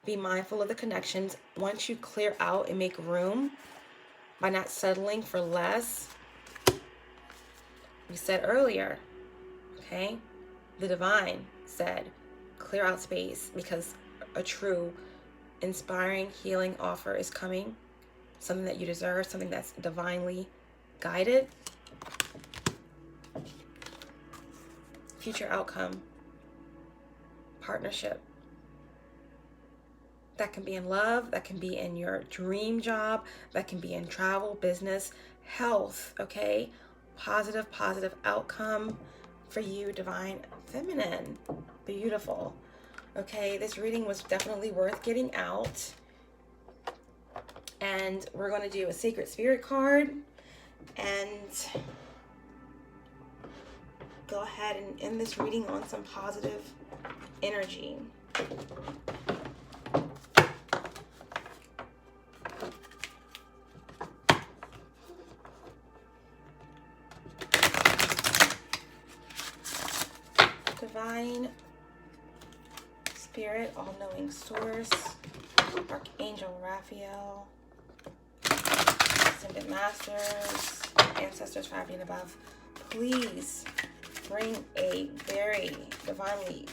Be mindful of the connections. Once you clear out and make room by not settling for less, we said earlier, okay, the divine said clear out space, because a true inspiring healing offer is coming. Something that you deserve, something that's divinely guided. Future outcome, partnership. That can be in love, that can be in your dream job, that can be in travel, business, health, okay? Positive outcome for you, Divine Feminine. Beautiful. Okay, this reading was definitely worth getting out. And we're going to do a Sacred Spirit card and go ahead and end this reading on some positive energy. Divine Spirit, all-knowing source, Archangel Raphael, Ascended Masters, Ancestors 5 and above, please bring a very divinely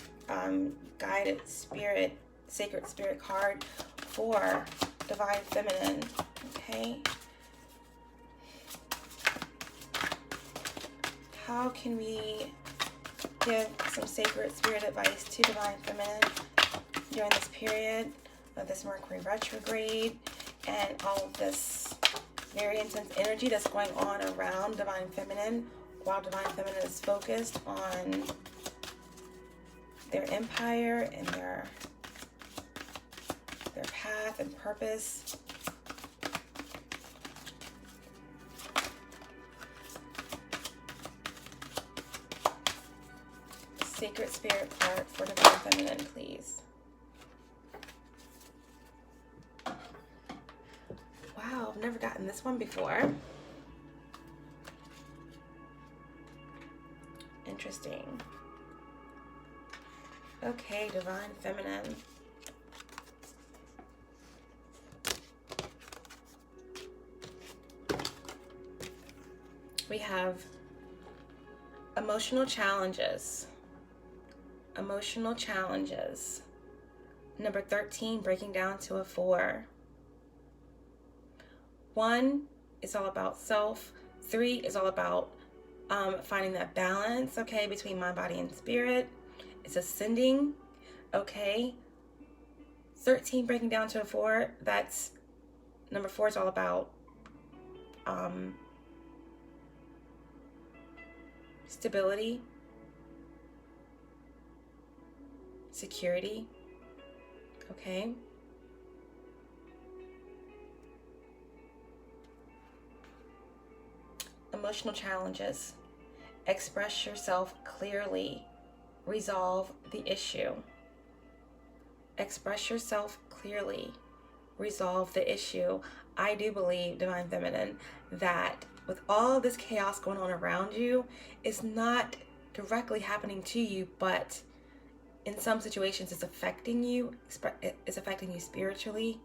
guided spirit, sacred spirit card for Divine Feminine, okay? How can we give some sacred spirit advice to Divine Feminine during this period of this Mercury retrograde and all of this very intense energy that's going on around Divine Feminine while Divine Feminine is focused on their empire and their path and purpose. Sacred Spirit card for Divine Feminine, please. Wow, I've never gotten this one before. Interesting. Okay, Divine Feminine. We have emotional challenges. Emotional challenges. Number 13, breaking down to a 4. 1 is all about self. 3 is all about finding that balance, okay, between mind, body, and spirit. It's ascending, okay. 13, breaking down to a 4. That's number 4 is all about stability, security, okay. Emotional challenges. Express yourself clearly. Resolve the issue. Express yourself clearly. Resolve the issue. I do believe, Divine Feminine, that with all this chaos going on around you, it's not directly happening to you, but in some situations it's affecting you. It's affecting you spiritually.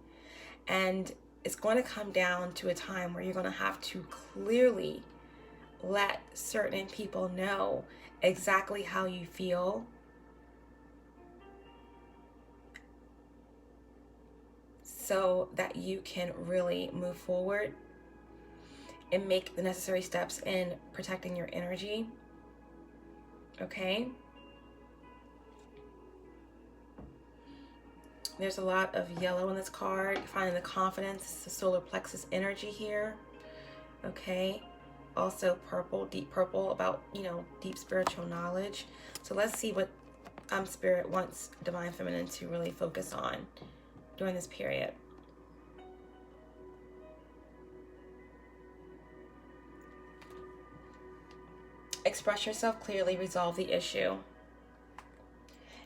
And it's going to come down to a time where you're going to have to clearly let certain people know exactly how you feel, so that you can really move forward and make the necessary steps in protecting your energy, okay? There's a lot of yellow in this card. Finding the confidence, the solar plexus energy here, okay? Also purple, deep purple, about, you know, deep spiritual knowledge. So let's see what Spirit wants Divine Feminine to really focus on during this period. Express yourself clearly, resolve the issue.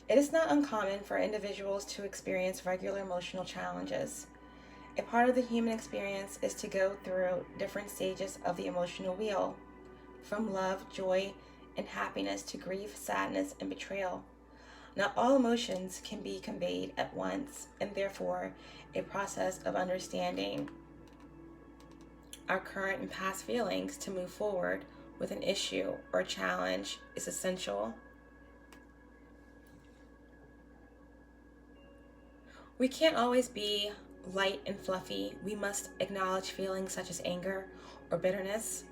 It is not uncommon for individuals to experience regular emotional challenges. A part of the human experience is to go through different stages of the emotional wheel, from love, joy, and happiness to grief, sadness, and betrayal. Not all emotions can be conveyed at once, and therefore a process of understanding our current and past feelings to move forward with an issue or challenge is essential. We can't always be light and fluffy. We must acknowledge feelings such as anger or bitterness.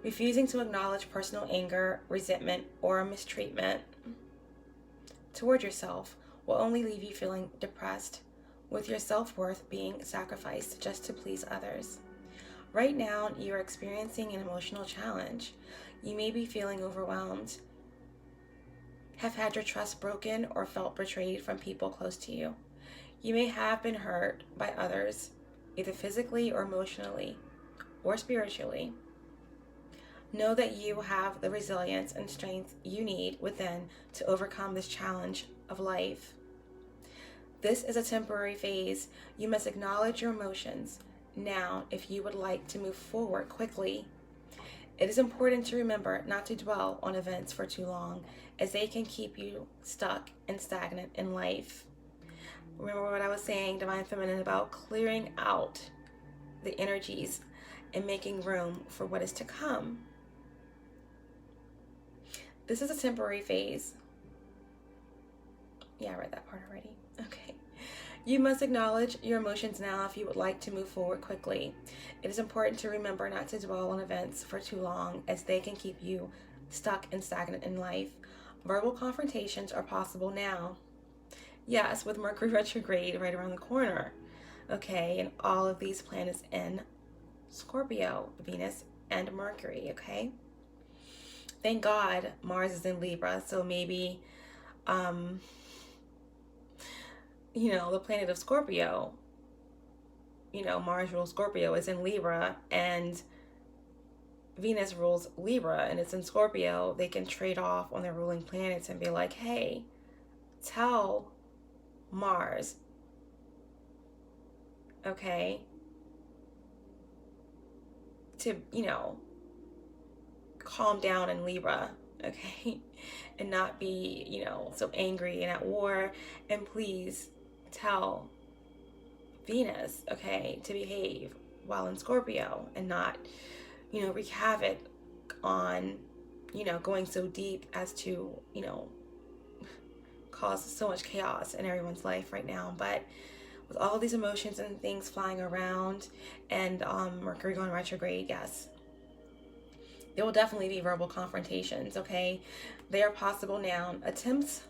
Refusing to acknowledge personal anger, resentment, or mistreatment toward yourself will only leave you feeling depressed, with your self-worth being sacrificed just to please others. Right now, you're experiencing an emotional challenge. You may be feeling overwhelmed, have had your trust broken or felt betrayed from people close to you. You may have been hurt by others, either physically or emotionally or spiritually. Know that you have the resilience and strength you need within to overcome this challenge of life. This is a temporary phase. You must acknowledge your emotions now if you would like to move forward quickly. It is important to remember not to dwell on events for too long, as they can keep you stuck and stagnant in life. Remember what I was saying, Divine Feminine, about clearing out the energies and making room for what is to come. This is a temporary phase. Yeah, I read that part already. Okay. You must acknowledge your emotions now if you would like to move forward quickly. It is important to remember not to dwell on events for too long, as they can keep you stuck and stagnant in life. Verbal confrontations are possible now. Yes, with Mercury retrograde right around the corner. Okay, and all of these planets in Scorpio, Venus and Mercury, okay? Thank God Mars is in Libra, so maybe, the planet of Scorpio, Mars rules Scorpio, is in Libra, and Venus rules Libra, and it's in Scorpio. They can trade off on their ruling planets and be like, hey, tell Mars, okay, to, calm down in Libra, okay, and not be, so angry and at war. And please tell Venus, okay, to behave while in Scorpio and not, wreak havoc on, going so deep as to, cause so much chaos in everyone's life right now. But with all these emotions and things flying around and Mercury going retrograde, yes, there will definitely be verbal confrontations, okay? They are possible now. Attempts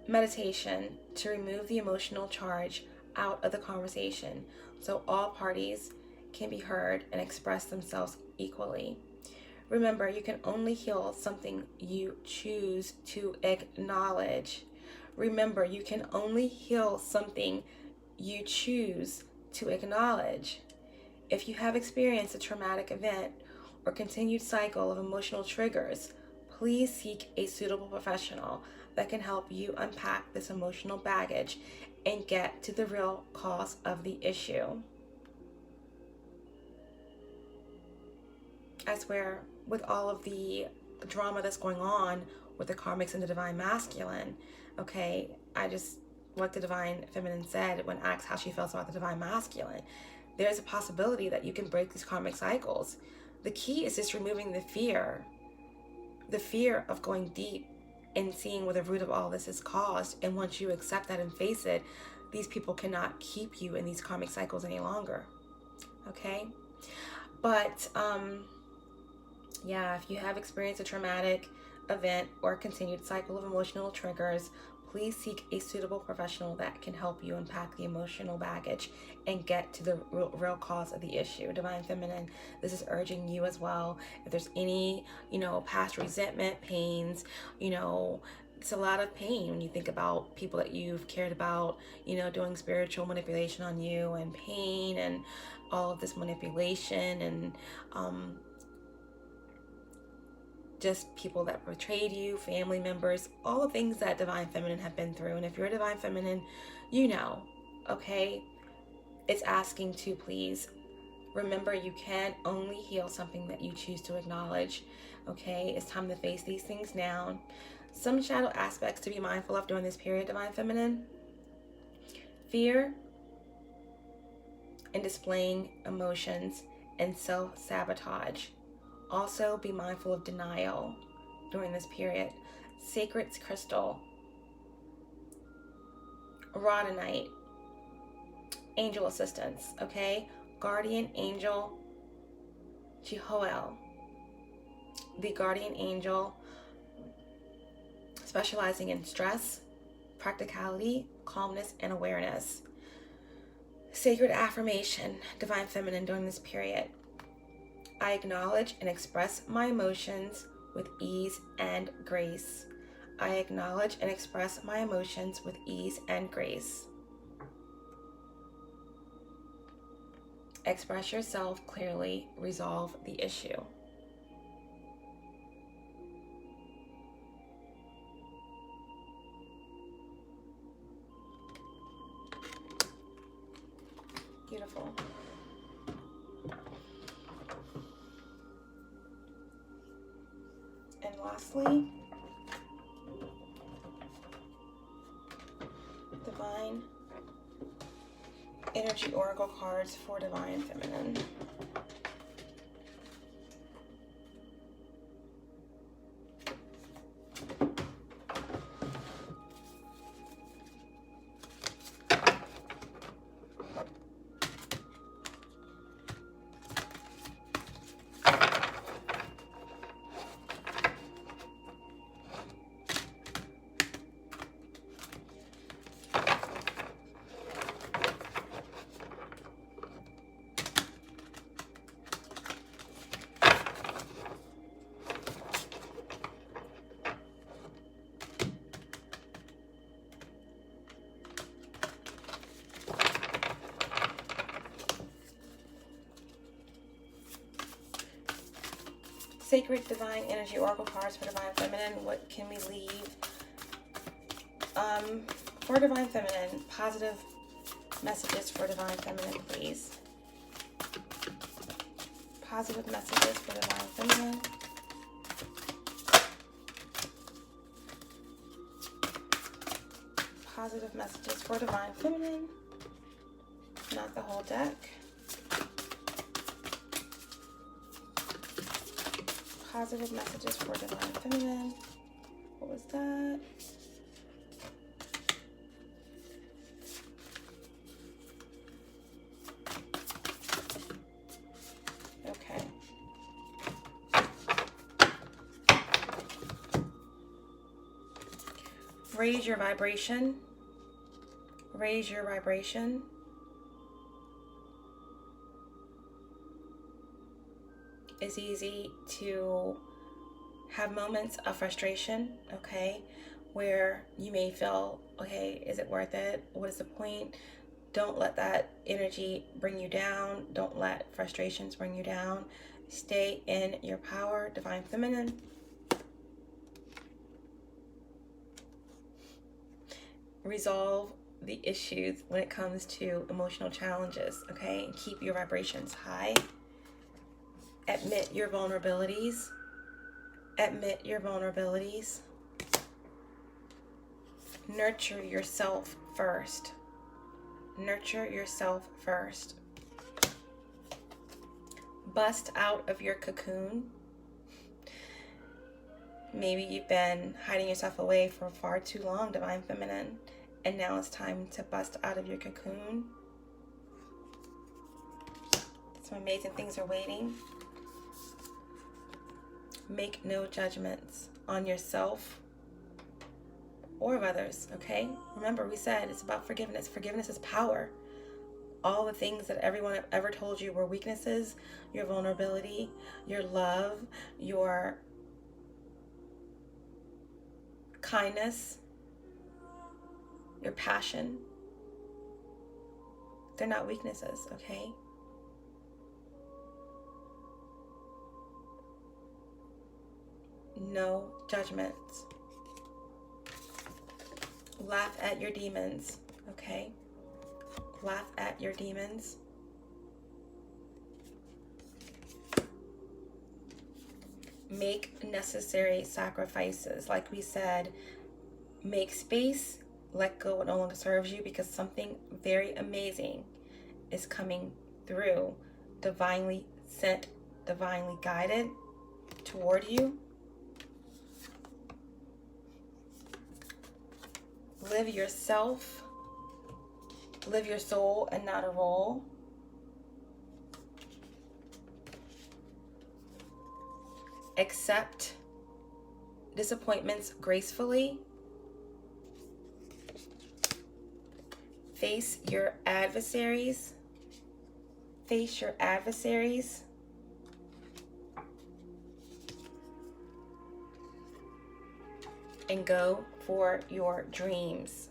meditation to remove the emotional charge out of the conversation so all parties can be heard and express themselves equally. Remember, you can only heal something you choose to acknowledge. Remember, you can only heal something you choose to acknowledge. If you have experienced a traumatic event or continued cycle of emotional triggers, please seek a suitable professional that can help you unpack this emotional baggage and get to the real cause of the issue. I swear, with all of the drama that's going on with the karmics and the divine masculine, okay, what the divine feminine said when asked how she felt about the divine masculine, there's a possibility that you can break these karmic cycles. The key is just removing the fear of going deep and seeing where the root of all this is caused. And once you accept that and face it, these people cannot keep you in these karmic cycles any longer. Okay? But, if you have experienced a traumatic event or a continued cycle of emotional triggers, please seek a suitable professional that can help you unpack the emotional baggage and get to the real cause of the issue. Divine Feminine, this is urging you as well. If there's any, past resentment, pains, it's a lot of pain when you think about people that you've cared about, doing spiritual manipulation on you, and pain and all of this manipulation and just people that betrayed you, family members, all the things that Divine Feminine have been through. And if you're a Divine Feminine, okay? It's asking to please remember you can only heal something that you choose to acknowledge, okay? It's time to face these things now. Some shadow aspects to be mindful of during this period, Divine Feminine. Fear and displaying emotions and self-sabotage. Also, be mindful of denial during this period. Sacred crystal, rhodonite, angel assistance, okay? Guardian angel, Jehoel. The guardian angel specializing in stress, practicality, calmness, and awareness. Sacred affirmation, Divine Feminine, during this period. I acknowledge and express my emotions with ease and grace. I acknowledge and express my emotions with ease and grace. Express yourself clearly. Resolve the issue. Beautiful. And lastly, Divine Energy Oracle cards for Divine Feminine. Sacred Divine Energy Oracle cards for Divine Feminine. What can we leave? For Divine Feminine, positive messages for Divine Feminine, please. Positive messages for Divine Feminine. Positive messages for Divine Feminine. Not the whole deck. Positive messages for Divine Feminine. What was that? Okay. Raise your vibration. Raise your vibration. It's easy to have moments of frustration, okay, where you may feel, okay, is it worth it? What is the point? Don't let that energy bring you down. Don't let frustrations bring you down. Stay in your power, Divine Feminine. Resolve the issues when it comes to emotional challenges, okay? And keep your vibrations high. Admit your vulnerabilities. Admit your vulnerabilities. Nurture yourself first. Nurture yourself first. Bust out of your cocoon. Maybe you've been hiding yourself away for far too long, Divine Feminine, and now it's time to bust out of your cocoon. Some amazing things are waiting. Make no judgments on yourself or of others, okay? Remember, we said it's about forgiveness. Forgiveness is power. All the things that everyone ever told you were weaknesses, your vulnerability, your love, your kindness, your passion, they're not weaknesses, okay? No judgments. Laugh at your demons, okay? Laugh at your demons. Make necessary sacrifices. Like we said, make space, let go what no longer serves you, because something very amazing is coming through, divinely sent, divinely guided toward you. Live yourself. Live your soul and not a role. Accept disappointments gracefully. Face your adversaries. Face your adversaries. and go for your dreams.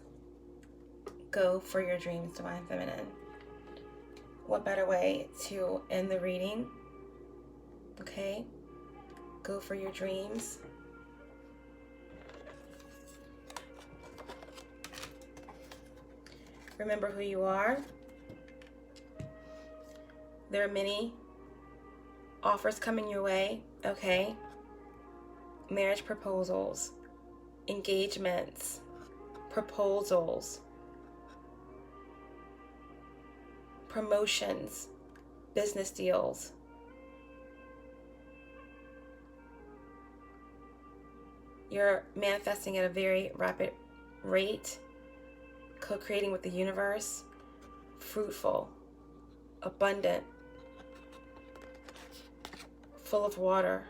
Go for your dreams, Divine Feminine. What better way to end the reading? Okay? Go for your dreams. Remember who you are. There are many offers coming your way, okay? Marriage proposals, engagements, proposals, promotions, business deals. You're manifesting at a very rapid rate, co-creating with the universe, fruitful, abundant, full of water.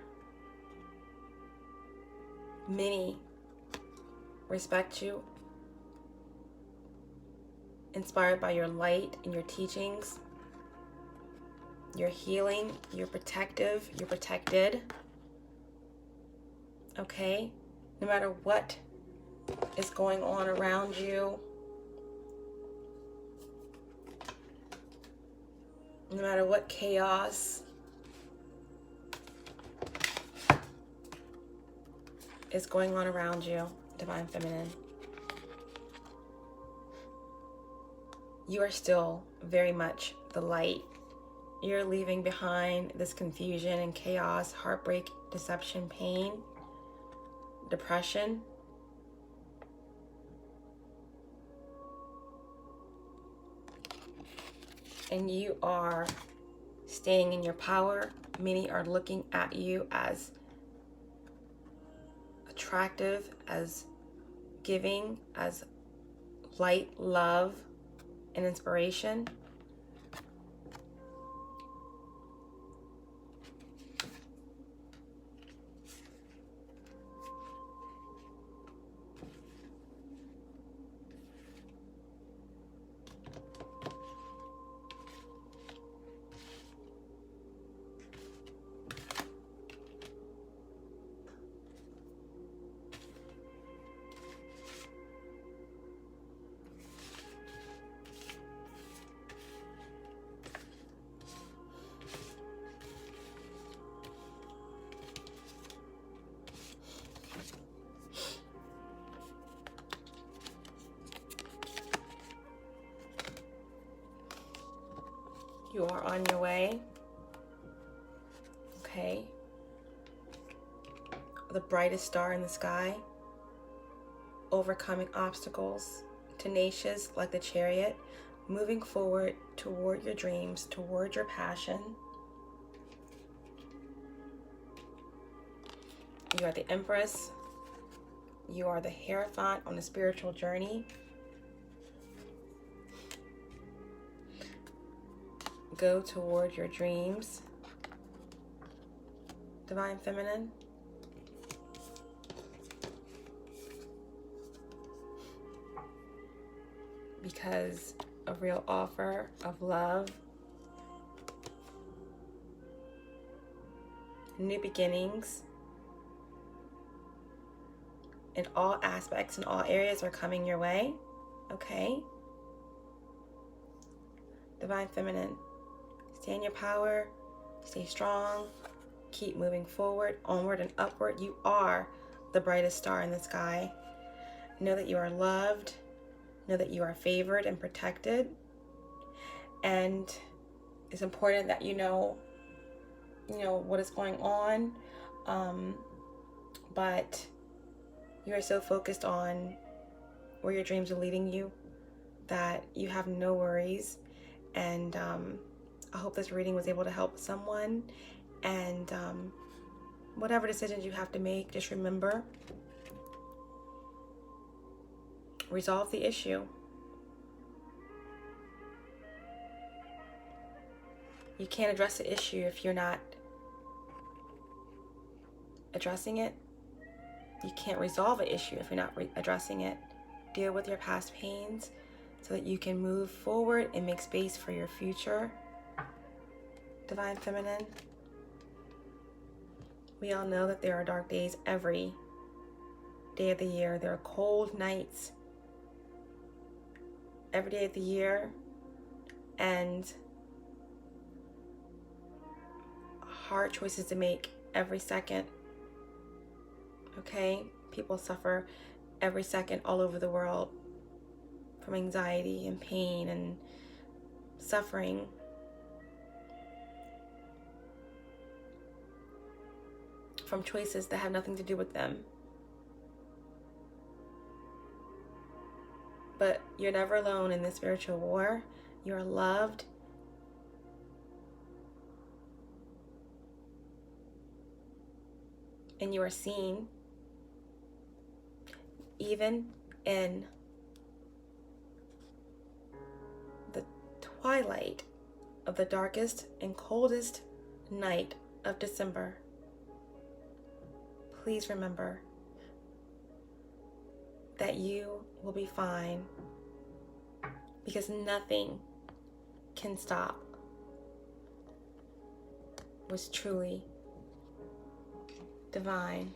Many respect you, inspired by your light and your teachings. You're healing, you're protective, you're protected. Okay? No matter what is going on around you, no matter what chaos is going on around you, Divine Feminine, you are still very much the light. You're leaving behind this confusion and chaos, heartbreak, deception, pain, depression. And you are staying in your power. Many are looking at you as attractive, as giving, as light, love, and inspiration. You are on your way. Okay. The brightest star in the sky. Overcoming obstacles. Tenacious like the chariot. Moving forward toward your dreams, toward your passion. You are the Empress. You are the Hierophant on a spiritual journey. Go toward your dreams, Divine Feminine. Because a real offer of love, new beginnings in all aspects, in all areas are coming your way. Okay? Divine Feminine. Stay in your power, stay strong, keep moving forward, onward and upward. You are the brightest star in the sky. Know that you are loved, know that you are favored and protected. And it's important that you know what is going on. But you are so focused on where your dreams are leading you that you have no worries. And I hope this reading was able to help someone. And whatever decisions you have to make, just remember, resolve the issue. You can't address the issue if you're not addressing it. You can't resolve an issue if you're not addressing it. Deal with your past pains so that you can move forward and make space for your future. Divine Feminine. We all know that there are dark days every day of the year. There are cold nights every day of the year, and hard choices to make every second. Okay? People suffer every second all over the world from anxiety and pain and suffering. From choices that have nothing to do with them. But you're never alone in this spiritual war. You're loved. And you are seen. Even in the twilight of the darkest and coldest night of December. Please remember that you will be fine, because nothing can stop what's truly divine.